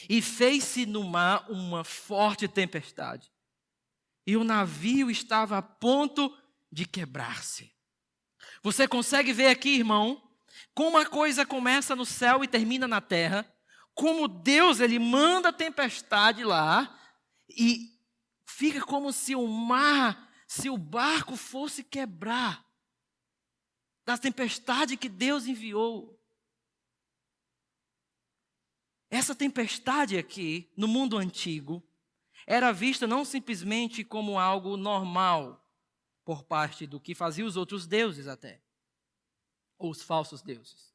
e fez-se no mar uma forte tempestade. E o navio estava a ponto de quebrar-se. Você consegue ver aqui, irmão, como a coisa começa no céu e termina na terra, como Deus, Ele manda a tempestade lá, e fica como se o mar, se o barco fosse quebrar, da tempestade que Deus enviou. Essa tempestade aqui, no mundo antigo, era vista não simplesmente como algo normal, por parte do que faziam os outros deuses até, ou os falsos deuses.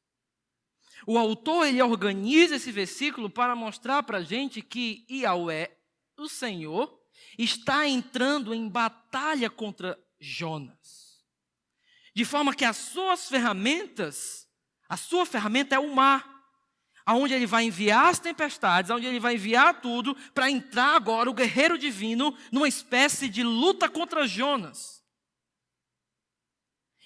O autor, ele organiza esse versículo para mostrar para a gente que Yahweh, o Senhor, está entrando em batalha contra Jonas. De forma que a sua ferramenta é o mar, aonde ele vai enviar as tempestades, aonde ele vai enviar tudo, para entrar agora o guerreiro divino numa espécie de luta contra Jonas.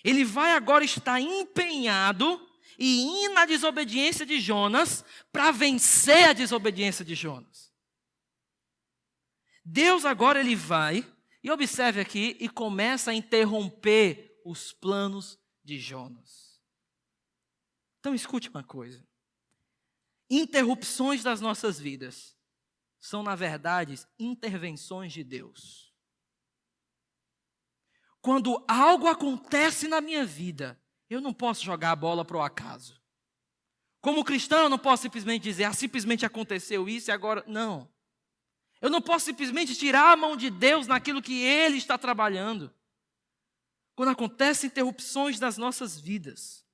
Ele vai agora estar empenhado e ir na desobediência de Jonas para vencer a desobediência de Jonas. Deus agora ele vai, e observe aqui, e começa a interromper os planos de Jonas. Então escute uma coisa. Interrupções das nossas vidas são, na verdade, intervenções de Deus. Quando algo acontece na minha vida, eu não posso jogar a bola para o acaso. Como cristão, eu não posso simplesmente dizer, simplesmente aconteceu isso e agora... Não. Eu não posso simplesmente tirar a mão de Deus naquilo que Ele está trabalhando. Quando acontecem interrupções das nossas vidas,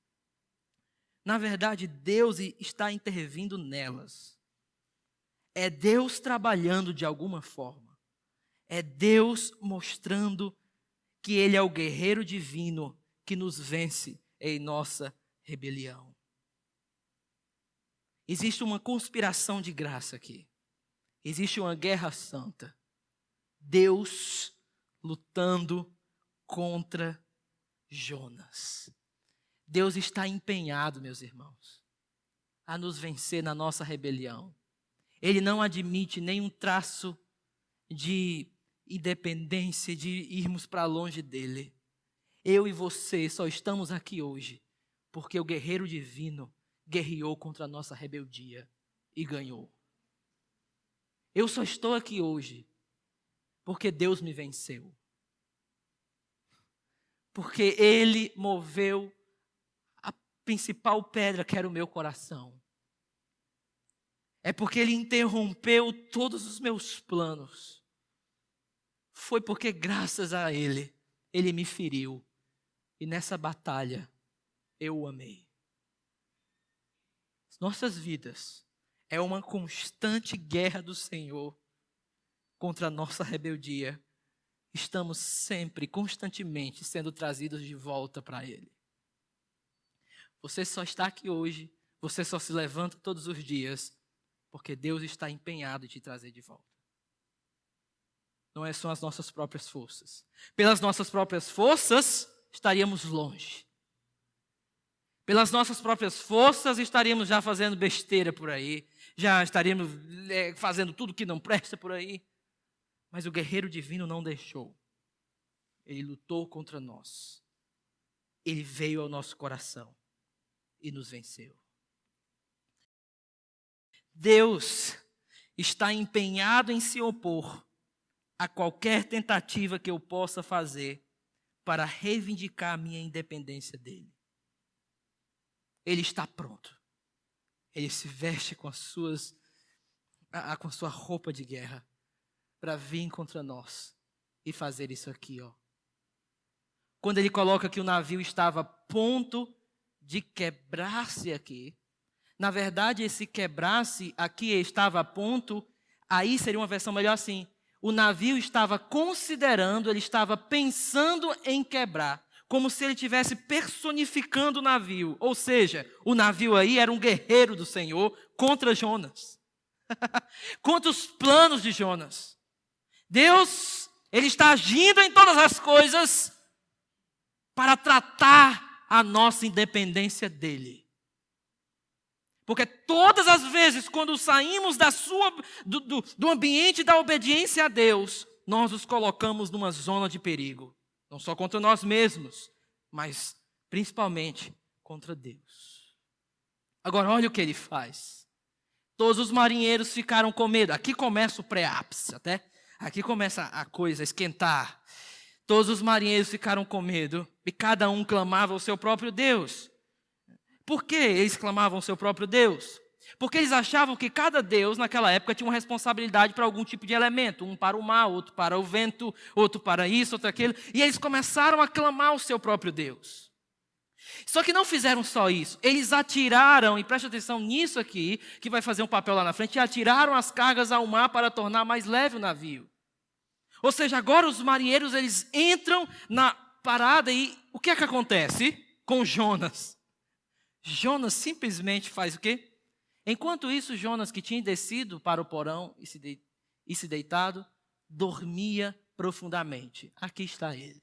na verdade, Deus está intervindo nelas. É Deus trabalhando de alguma forma. É Deus mostrando que Ele é o guerreiro divino que nos vence em nossa rebelião. Existe uma conspiração de graça aqui. Existe uma guerra santa. Deus lutando contra Jonas. Deus está empenhado, meus irmãos, a nos vencer na nossa rebelião. Ele não admite nenhum traço de independência, de irmos para longe dele. Eu e você só estamos aqui hoje porque o guerreiro divino guerreou contra a nossa rebeldia e ganhou. Eu só estou aqui hoje porque Deus me venceu. Porque Ele moveu a principal pedra que era o meu coração. É porque Ele interrompeu todos os meus planos. Foi porque graças a Ele, Ele me feriu. E nessa batalha, eu o amei. Nossas vidas é uma constante guerra do Senhor contra a nossa rebeldia. Estamos sempre, constantemente, sendo trazidos de volta para Ele. Você só está aqui hoje, você só se levanta todos os dias, porque Deus está empenhado em te trazer de volta. Não são as nossas próprias forças. Pelas nossas próprias forças, estaríamos longe. Pelas nossas próprias forças, estaríamos já fazendo besteira por aí. Já estaríamos fazendo tudo que não presta por aí. Mas o guerreiro divino não deixou. Ele lutou contra nós. Ele veio ao nosso coração e nos venceu. Deus está empenhado em se opor a qualquer tentativa que eu possa fazer para reivindicar a minha independência dele. Ele está pronto. Ele se veste com com a sua roupa de guerra para vir contra nós e fazer isso aqui, ó. Quando ele coloca que o navio estava a ponto de quebrar-se aqui, na verdade esse quebrar-se aqui estava a ponto, aí seria uma versão melhor assim, o navio estava considerando, ele estava pensando em quebrar. como se ele estivesse personificando o navio. Ou seja, o navio aí era um guerreiro do Senhor contra Jonas. Contra os planos de Jonas. Deus, ele está agindo em todas as coisas para tratar a nossa independência dele. Porque todas as vezes, quando saímos do ambiente da obediência a Deus, nós nos colocamos numa zona de perigo. Não só contra nós mesmos, mas principalmente contra Deus. Agora, olha o que ele faz. Todos os marinheiros ficaram com medo. Aqui começa o pré-ápice, até. Aqui começa a coisa a esquentar. Todos os marinheiros ficaram com medo e cada um clamava ao seu próprio Deus. Por que eles clamavam ao seu próprio Deus? Porque eles achavam que cada Deus, naquela época, tinha uma responsabilidade para algum tipo de elemento. Um para o mar, outro para o vento, outro para isso, outro aquilo. E eles começaram a clamar ao seu próprio Deus. Só que não fizeram só isso. Eles atiraram, e preste atenção nisso aqui, que vai fazer um papel lá na frente, e atiraram as cargas ao mar para tornar mais leve o navio. Ou seja, agora os marinheiros, eles entram na parada e o que é que acontece com Jonas? Jonas simplesmente faz o quê? Enquanto isso, Jonas, que tinha descido para o porão e se deitado, dormia profundamente. Aqui está ele,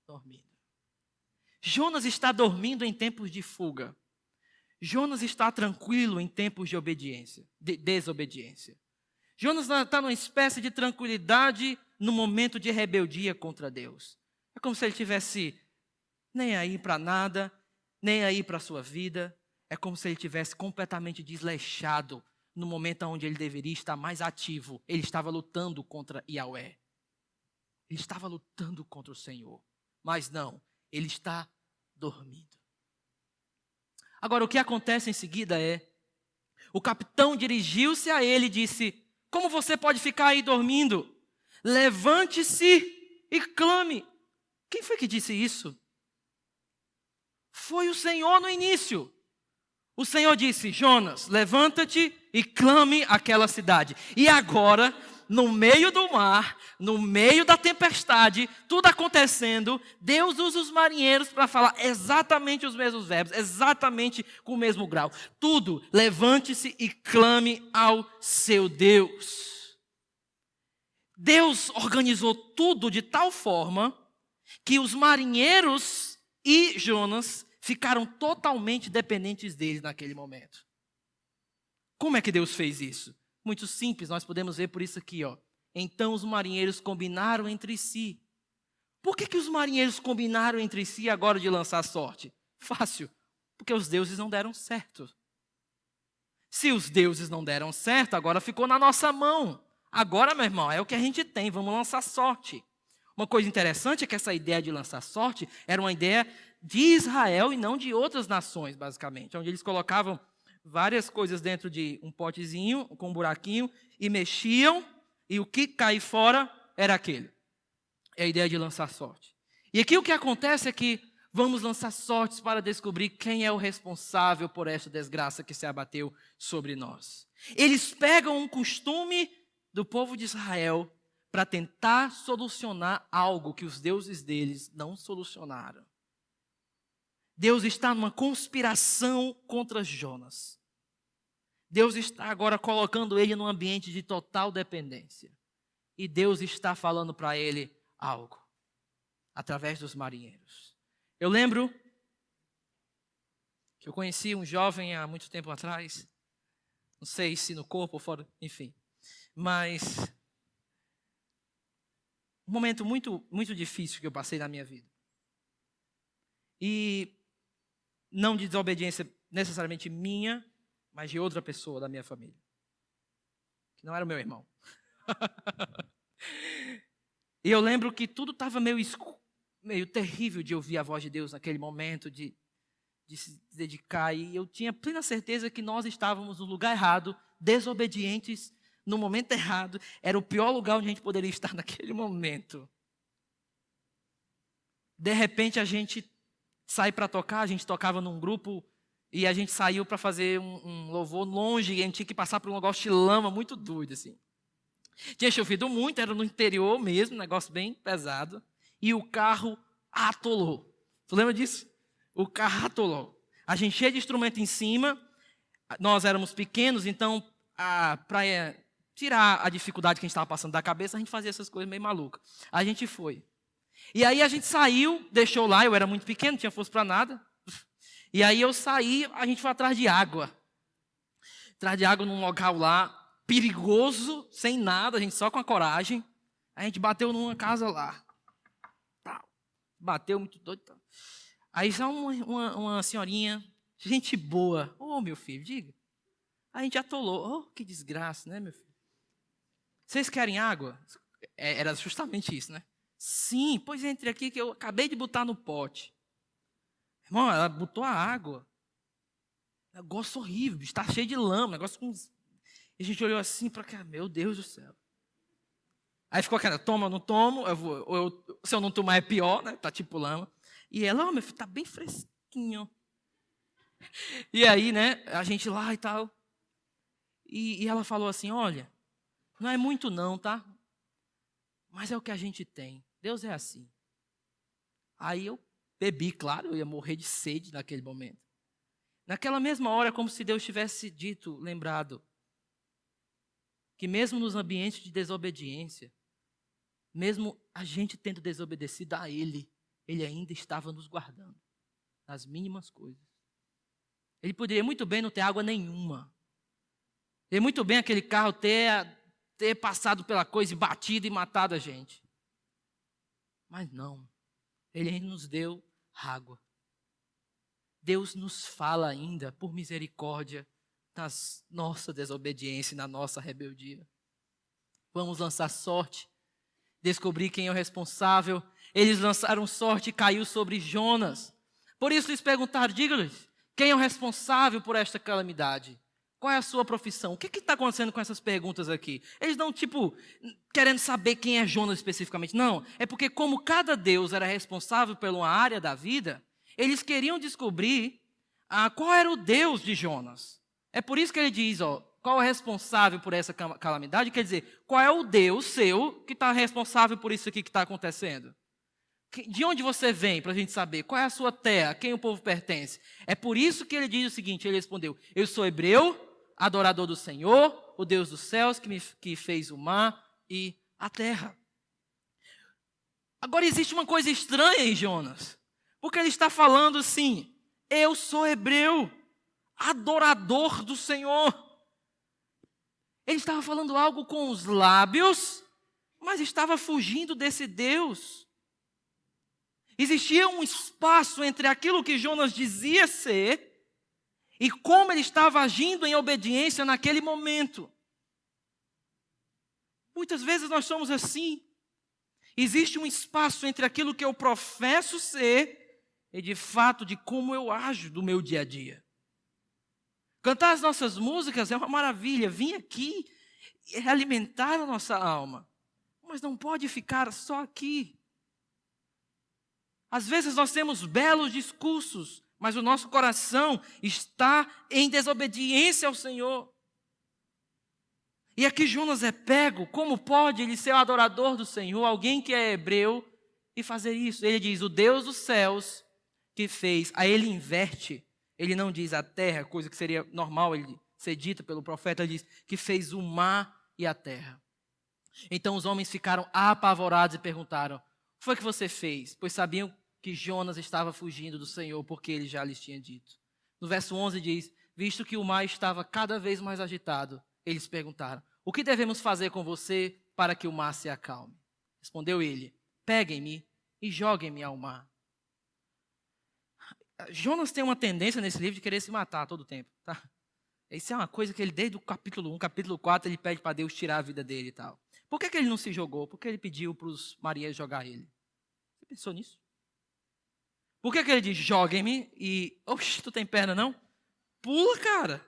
dormindo. Jonas está dormindo em tempos de fuga. Jonas está tranquilo em tempos de desobediência. Jonas está numa espécie de tranquilidade no momento de rebeldia contra Deus. É como se ele tivesse nem aí para nada, nem aí para a sua vida. É como se ele tivesse completamente desleixado no momento onde ele deveria estar mais ativo. Ele estava lutando contra Yahweh. Ele estava lutando contra o Senhor. Mas não, ele está dormindo. Agora, o que acontece em seguida é, o capitão dirigiu-se a ele e disse: como você pode ficar aí dormindo? Levante-se e clame. Quem foi que disse isso? Foi o Senhor no início. O Senhor disse: Jonas, levanta-te e clame aquela cidade. E agora, no meio do mar, no meio da tempestade, tudo acontecendo, Deus usa os marinheiros para falar exatamente os mesmos verbos, exatamente com o mesmo grau. Tudo, levante-se e clame ao seu Deus. Deus organizou tudo de tal forma que os marinheiros e Jonas ficaram totalmente dependentes dele naquele momento. Como é que Deus fez isso? Muito simples, nós podemos ver por isso aqui, ó. Então os marinheiros combinaram entre si. Por que os marinheiros combinaram entre si agora de lançar sorte? Fácil, porque os deuses não deram certo. Se os deuses não deram certo, agora ficou na nossa mão. Agora, meu irmão, é o que a gente tem, vamos lançar sorte. Uma coisa interessante é que essa ideia de lançar sorte era uma ideia de Israel e não de outras nações, basicamente. Onde eles colocavam várias coisas dentro de um potezinho, com um buraquinho, e mexiam, e o que cair fora era aquele. É a ideia de lançar sorte. E aqui o que acontece é que vamos lançar sortes para descobrir quem é o responsável por esta desgraça que se abateu sobre nós. Eles pegam um costume do povo de Israel para tentar solucionar algo que os deuses deles não solucionaram. Deus está numa conspiração contra Jonas. Deus está agora colocando ele num ambiente de total dependência. E Deus está falando para ele algo, através dos marinheiros. Eu lembro que eu conheci um jovem há muito tempo atrás, não sei se no corpo ou fora, enfim. Mas um momento muito, muito difícil que eu passei na minha vida. E não de desobediência necessariamente minha, mas de outra pessoa da minha família. Que não era o meu irmão. E eu lembro que tudo estava meio terrível de ouvir a voz de Deus naquele momento, de se dedicar. E eu tinha plena certeza que nós estávamos no lugar errado, desobedientes, no momento errado. Era o pior lugar onde a gente poderia estar naquele momento. De repente a gente sai para tocar, a gente tocava num grupo e a gente saiu para fazer um louvor longe e a gente tinha que passar por um negócio de lama muito doido, assim. Tinha chovido muito, era no interior mesmo, um negócio bem pesado, e o carro atolou. Tu lembra disso? O carro atolou. A gente cheio de instrumento em cima, nós éramos pequenos, então para tirar a dificuldade que a gente estava passando da cabeça, a gente fazia essas coisas meio malucas. A gente foi. E aí a gente saiu, deixou lá, eu era muito pequeno, não tinha força para nada. E aí eu saí, a gente foi atrás de água. Atrás de água num local lá, perigoso, sem nada, a gente só com a coragem. A gente bateu numa casa lá. Bateu muito doido. Aí só uma senhorinha, gente boa. Ô, meu filho, diga. A gente atolou. Oh, que desgraça, né, meu filho? Vocês querem água? Era justamente isso, né? Sim, pois entre aqui que eu acabei de botar no pote. Irmão, ela botou a água. Negócio horrível, está cheio de lama, negócio com... E a gente olhou assim para cá, meu Deus do céu. Aí ficou aquela, toma, não tomo, se eu não tomar é pior, né? Tá tipo lama. E ela, meu filho, tá bem fresquinho. E aí, né, a gente lá e tal. E ela falou assim, olha, não é muito não, tá? Mas é o que a gente tem. Deus é assim. Aí eu bebi, claro, eu ia morrer de sede naquele momento. Naquela mesma hora, como se Deus tivesse dito, lembrado, que mesmo nos ambientes de desobediência, mesmo a gente tendo desobedecido a Ele ainda estava nos guardando, nas mínimas coisas. Ele poderia muito bem não ter água nenhuma. Ele muito bem aquele carro ter passado pela coisa e batido e matado a gente. Mas não, Ele ainda nos deu água. Deus nos fala ainda, por misericórdia, nas nossa desobediência e na nossa rebeldia. Vamos lançar sorte, descobrir quem é o responsável. Eles lançaram sorte e caiu sobre Jonas. Por isso lhes perguntaram, diga-lhes, quem é o responsável por esta calamidade? Qual é a sua profissão? O que está acontecendo com essas perguntas aqui? Eles não, querendo saber quem é Jonas especificamente. Não, é porque como cada Deus era responsável por uma área da vida, eles queriam descobrir qual era o Deus de Jonas. É por isso que ele diz, qual é o responsável por essa calamidade? Quer dizer, qual é o Deus seu que está responsável por isso aqui que está acontecendo? De onde você vem, para a gente saber? Qual é a sua terra? A quem o povo pertence? É por isso que ele diz o seguinte, ele respondeu, eu sou hebreu, adorador do Senhor, o Deus dos céus, que fez o mar e a terra. Agora existe uma coisa estranha em Jonas. Porque ele está falando assim, eu sou hebreu, adorador do Senhor. Ele estava falando algo com os lábios, mas estava fugindo desse Deus. Existia um espaço entre aquilo que Jonas dizia ser e como ele estava agindo em obediência naquele momento. Muitas vezes nós somos assim. Existe um espaço entre aquilo que eu professo ser e de fato de como eu ajo do meu dia a dia. Cantar as nossas músicas é uma maravilha, vir aqui e alimentar a nossa alma, mas não pode ficar só aqui. Às vezes nós temos belos discursos, mas o nosso coração está em desobediência ao Senhor. E aqui Jonas é pego, como pode ele ser o adorador do Senhor, alguém que é hebreu, e fazer isso? Ele diz, o Deus dos céus que fez, aí ele inverte, ele não diz a terra, coisa que seria normal ele ser dita pelo profeta, ele diz que fez o mar e a terra. Então os homens ficaram apavorados e perguntaram, o que foi que você fez? Pois sabiam que Jonas estava fugindo do Senhor, porque ele já lhes tinha dito. No verso 11 diz, visto que o mar estava cada vez mais agitado, eles perguntaram, o que devemos fazer com você para que o mar se acalme? Respondeu ele, peguem-me e joguem-me ao mar. Jonas tem uma tendência nesse livro de querer se matar a todo tempo, tá? Isso é uma coisa que ele, desde o capítulo 1, capítulo 4, ele pede para Deus tirar a vida dele e tal. Por que ele não se jogou? Porque ele pediu para os marinheiros jogar ele. Você pensou nisso? Por que ele diz, joguem-me e... Oxe, tu tem perna não? Pula, cara.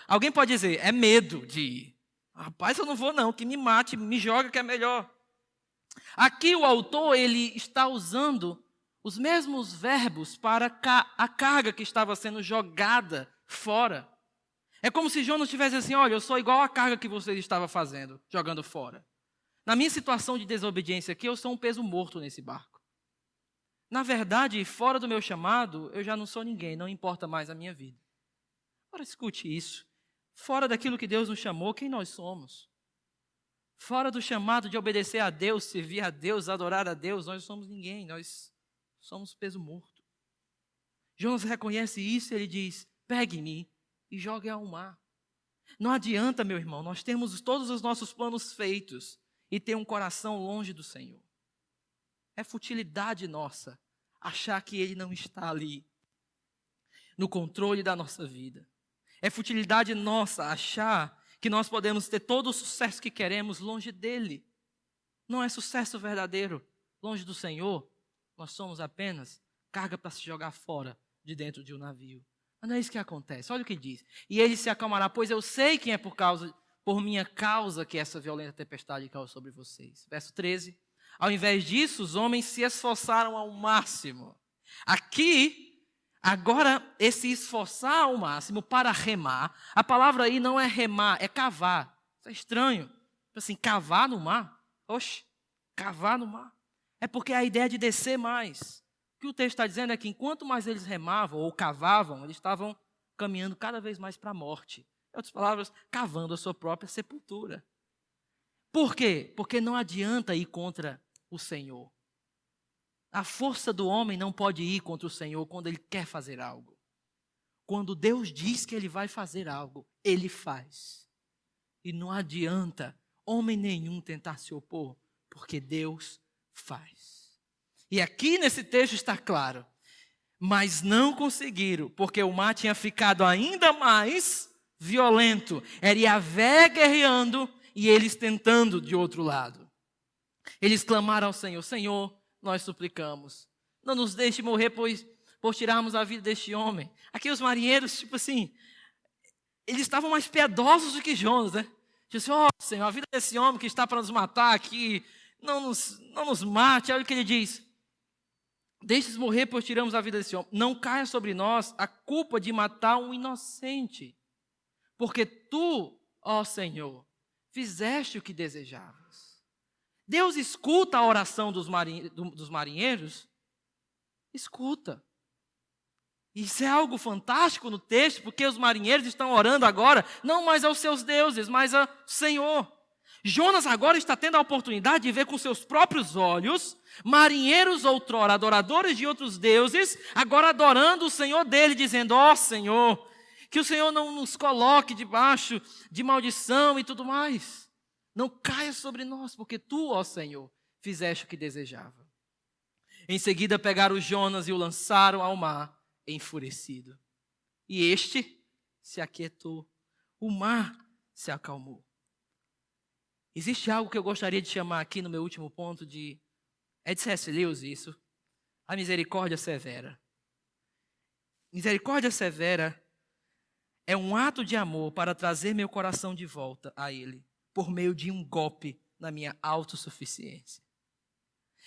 Alguém pode dizer, é medo de ir. Rapaz, eu não vou não, que me mate, me joga que é melhor. Aqui o autor, ele está usando os mesmos verbos para a carga que estava sendo jogada fora. É como se Jonas tivesse assim, olha, eu sou igual à carga que vocês estavam fazendo, jogando fora. Na minha situação de desobediência aqui, eu sou um peso morto nesse barco. Na verdade, fora do meu chamado, eu já não sou ninguém, não importa mais a minha vida. Agora escute isso. Fora daquilo que Deus nos chamou, quem nós somos? Fora do chamado de obedecer a Deus, servir a Deus, adorar a Deus, nós somos ninguém, nós somos peso morto. Jonas reconhece isso e ele diz: pegue-me e jogue ao mar. Não adianta, meu irmão, nós temos todos os nossos planos feitos e ter um coração longe do Senhor. É futilidade nossa achar que Ele não está ali, no controle da nossa vida. É futilidade nossa achar que nós podemos ter todo o sucesso que queremos longe dEle. Não é sucesso verdadeiro. Longe do Senhor, nós somos apenas carga para se jogar fora de dentro de um navio. Mas não é isso que acontece. Olha o que diz. E ele se acalmará, pois eu sei que é por minha causa que essa violenta tempestade caiu sobre vocês. Verso 13. Ao invés disso, os homens se esforçaram ao máximo. Aqui, agora, esse esforçar ao máximo para remar, a palavra aí não é remar, é cavar. Isso é estranho. Assim, cavar no mar? Oxe, cavar no mar. É porque é a ideia de descer mais. O que o texto está dizendo é que enquanto mais eles remavam ou cavavam, eles estavam caminhando cada vez mais para a morte. Em outras palavras, cavando a sua própria sepultura. Por quê? Porque não adianta ir contra o Senhor. A força do homem não pode ir contra o Senhor quando ele quer fazer algo. Quando Deus diz que ele vai fazer algo, ele faz. E não adianta homem nenhum tentar se opor, porque Deus faz. E aqui nesse texto está claro, mas não conseguiram, porque o mar tinha ficado ainda mais violento. Era Yahvé guerreando e eles tentando de outro lado. Eles clamaram ao Senhor: Senhor, nós suplicamos, não nos deixe morrer, por tirarmos a vida deste homem. Aqui os marinheiros, tipo assim, eles estavam mais piedosos do que Jonas, né? Disse: ó, Senhor, a vida desse homem que está para nos matar aqui, não nos mate. Olha o que ele diz: deixe-nos morrer, pois tiramos a vida desse homem. Não caia sobre nós a culpa de matar um inocente, porque tu, ó Senhor, fizeste o que desejavas. Deus escuta a oração dos marinheiros? Escuta. Isso é algo fantástico no texto, porque os marinheiros estão orando agora, não mais aos seus deuses, mas ao Senhor. Jonas agora está tendo a oportunidade de ver com seus próprios olhos marinheiros outrora, adoradores de outros deuses, agora adorando o Senhor dele, dizendo: ó Senhor, que o Senhor não nos coloque debaixo de maldição e tudo mais. Não caia sobre nós, porque tu, ó Senhor, fizeste o que desejava. Em seguida pegaram Jonas e o lançaram ao mar, enfurecido. E este se aquietou, o mar se acalmou. Existe algo que eu gostaria de chamar aqui no meu último ponto de... É de C.S. Lewis isso. A misericórdia severa. Misericórdia severa é um ato de amor para trazer meu coração de volta a Ele, por meio de um golpe na minha autossuficiência.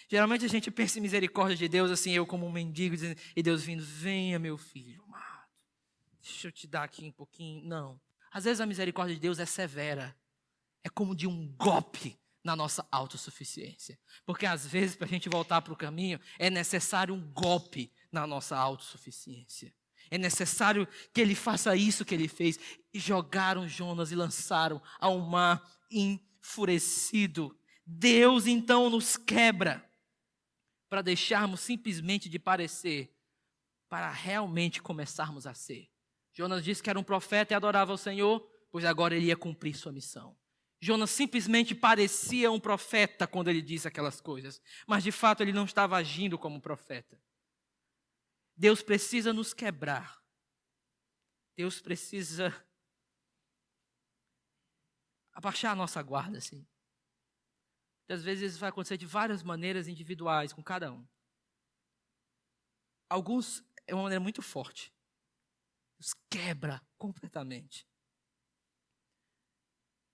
Geralmente a gente pensa em misericórdia de Deus assim, eu como um mendigo, dizendo, e Deus vindo: venha meu filho amado, deixa eu te dar aqui um pouquinho. Não. Às vezes a misericórdia de Deus é severa. É como de um golpe na nossa autossuficiência. Porque às vezes, para a gente voltar para o caminho, é necessário um golpe na nossa autossuficiência. É necessário que ele faça isso que ele fez. E jogaram Jonas e lançaram ao mar enfurecido. Deus então nos quebra para deixarmos simplesmente de parecer, para realmente começarmos a ser. Jonas disse que era um profeta e adorava o Senhor, pois agora ele ia cumprir sua missão. Jonas simplesmente parecia um profeta quando ele disse aquelas coisas, mas de fato ele não estava agindo como profeta. Deus precisa nos quebrar. Deus precisa abaixar a nossa guarda, assim. Às vezes isso vai acontecer de várias maneiras individuais com cada um. Alguns é uma maneira muito forte. Deus quebra completamente.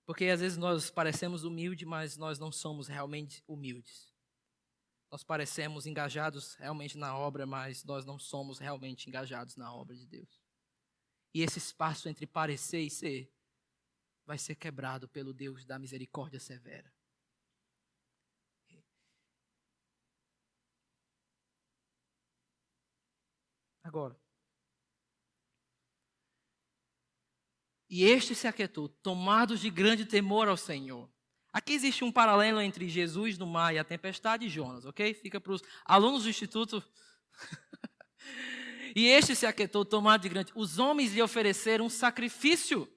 Porque às vezes nós parecemos humildes, mas nós não somos realmente humildes. Nós parecemos engajados realmente na obra, mas nós não somos realmente engajados na obra de Deus. E esse espaço entre parecer e ser vai ser quebrado pelo Deus da misericórdia severa. agora. E este se aquietou, tomados de grande temor ao Senhor. Aqui existe um paralelo entre Jesus no mar e a tempestade e Jonas, ok? Fica para os alunos do instituto. E este se aquietou, tomado de grande... Os homens lhe ofereceram um sacrifício.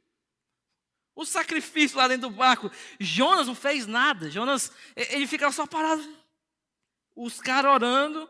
O sacrifício lá dentro do barco. Jonas não fez nada. Jonas, ele fica só parado. Os caras orando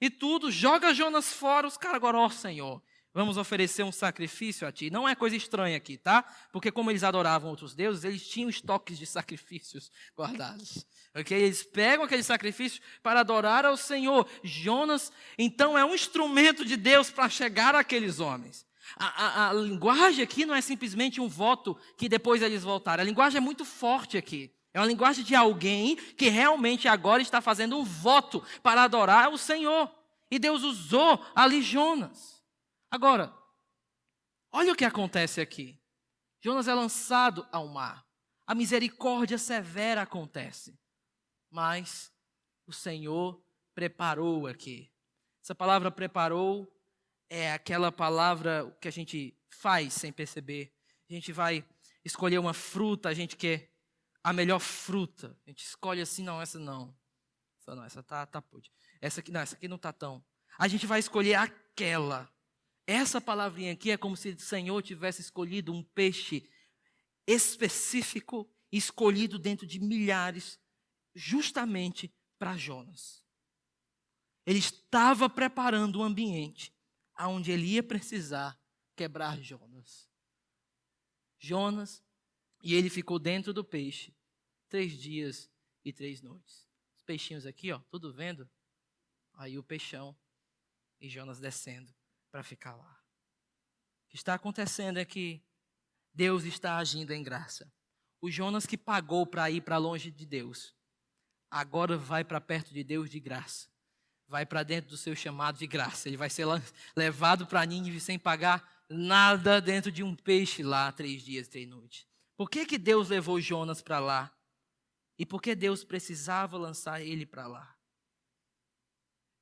e tudo. Joga Jonas fora. Os caras agora, ó Senhor, vamos oferecer um sacrifício a ti. Não é coisa estranha aqui, tá? Porque como eles adoravam outros deuses, eles tinham estoques de sacrifícios guardados. Ok? Eles pegam aquele sacrifício para adorar ao Senhor. Jonas, então, é um instrumento de Deus para chegar àqueles homens. A linguagem aqui não é simplesmente um voto que depois eles voltaram. A linguagem é muito forte aqui. É uma linguagem de alguém que realmente agora está fazendo um voto para adorar o Senhor. E Deus usou ali Jonas. Agora, olha o que acontece aqui. Jonas é lançado ao mar. A misericórdia severa acontece. Mas o Senhor preparou aqui. Essa palavra preparou é aquela palavra que a gente faz sem perceber. A gente vai escolher uma fruta, a gente quer a melhor fruta. A gente escolhe assim, não, essa não. Essa não, essa tá pode. Essa aqui não tá tão. A gente vai escolher aquela. Essa palavrinha aqui é como se o Senhor tivesse escolhido um peixe específico, escolhido dentro de milhares, justamente para Jonas. Ele estava preparando o ambiente aonde ele ia precisar quebrar Jonas. E ele ficou dentro do peixe 3 dias e 3 noites. Os peixinhos aqui, ó, tudo vendo? Aí o peixão e Jonas descendo para ficar lá. O que está acontecendo é que Deus está agindo em graça. O Jonas que pagou para ir para longe de Deus, agora vai para perto de Deus de graça. Vai para dentro do seu chamado de graça. Ele vai ser levado para Nínive sem pagar nada dentro de um peixe lá 3 dias e 3 noites. Por que Deus levou Jonas para lá? E por que Deus precisava lançar ele para lá?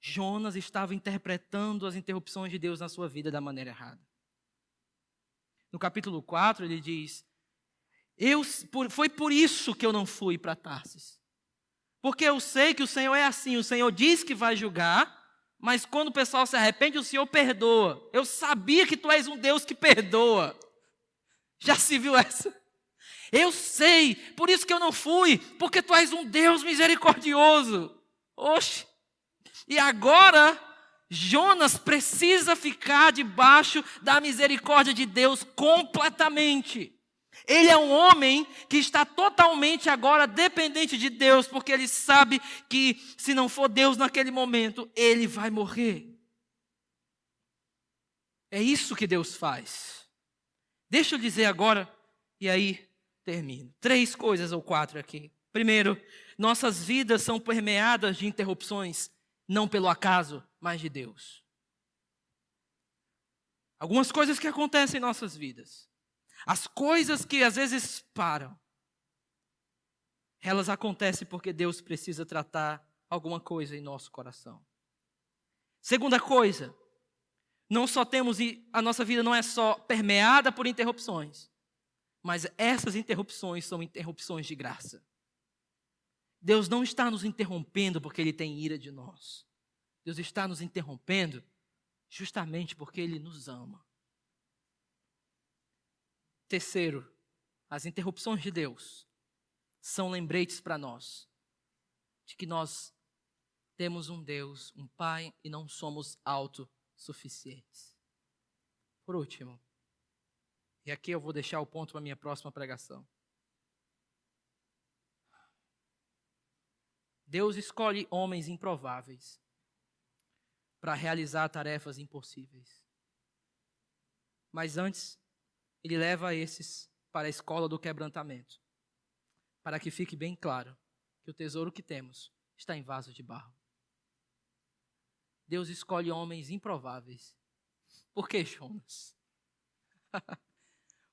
Jonas estava interpretando as interrupções de Deus na sua vida da maneira errada. No capítulo 4 ele diz, foi por isso que eu não fui para Tarsis. Porque eu sei que o Senhor é assim, o Senhor diz que vai julgar, mas quando o pessoal se arrepende, o Senhor perdoa. Eu sabia que tu és um Deus que perdoa. Já se viu essa? Eu sei, por isso que eu não fui, porque tu és um Deus misericordioso. Oxe. E agora, Jonas precisa ficar debaixo da misericórdia de Deus completamente. Ele é um homem que está totalmente agora dependente de Deus, porque ele sabe que se não for Deus naquele momento, ele vai morrer. É isso que Deus faz. Deixa eu dizer agora, e aí termino. 3 coisas ou 4 aqui. Primeiro, nossas vidas são permeadas de interrupções, não pelo acaso, mas de Deus. Algumas coisas que acontecem em nossas vidas. As coisas que às vezes param, elas acontecem porque Deus precisa tratar alguma coisa em nosso coração. Segunda coisa, a nossa vida não é só permeada por interrupções, mas essas interrupções são interrupções de graça. Deus não está nos interrompendo porque Ele tem ira de nós. Deus está nos interrompendo justamente porque Ele nos ama. Terceiro, as interrupções de Deus são lembretes para nós de que nós temos um Deus, um Pai, e não somos autossuficientes. Por último, e aqui eu vou deixar o ponto para a minha próxima pregação. Deus escolhe homens improváveis para realizar tarefas impossíveis. Mas antes, Ele leva esses para a escola do quebrantamento, para que fique bem claro que o tesouro que temos está em vaso de barro. Deus escolhe homens improváveis. Por que Jonas?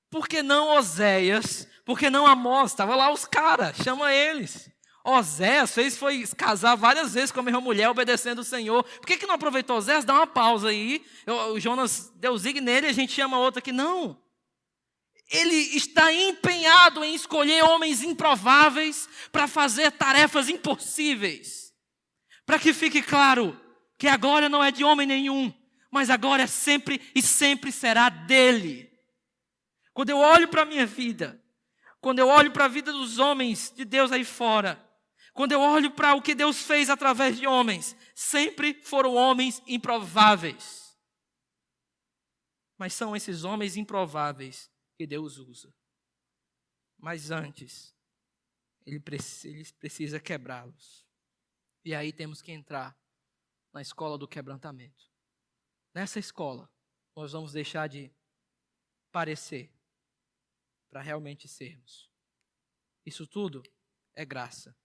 Por que não Oséias? Por que não Amós? Estava lá os caras, chama eles. Oséias foi casar várias vezes com a mesma mulher, obedecendo o Senhor. Por que não aproveitou Oséias? Dá uma pausa aí. O Jonas deu zigue nele, a gente chama outro aqui. Não. Ele está empenhado em escolher homens improváveis para fazer tarefas impossíveis. Para que fique claro que a glória não é de homem nenhum, mas a glória sempre e sempre será dele. Quando eu olho para a minha vida, quando eu olho para a vida dos homens de Deus aí fora, quando eu olho para o que Deus fez através de homens, sempre foram homens improváveis. Mas são esses homens improváveis que Deus usa. Mas antes, Ele precisa quebrá-los. E aí temos que entrar na escola do quebrantamento. Nessa escola, nós vamos deixar de parecer para realmente sermos. Isso tudo é graça.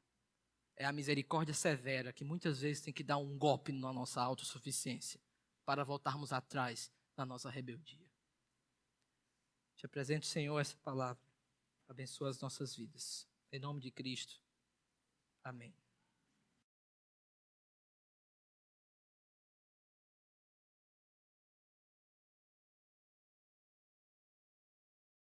É a misericórdia severa que muitas vezes tem que dar um golpe na nossa autossuficiência para voltarmos atrás na nossa rebeldia. Te apresento, Senhor, essa palavra. Abençoa as nossas vidas. Em nome de Cristo. Amém.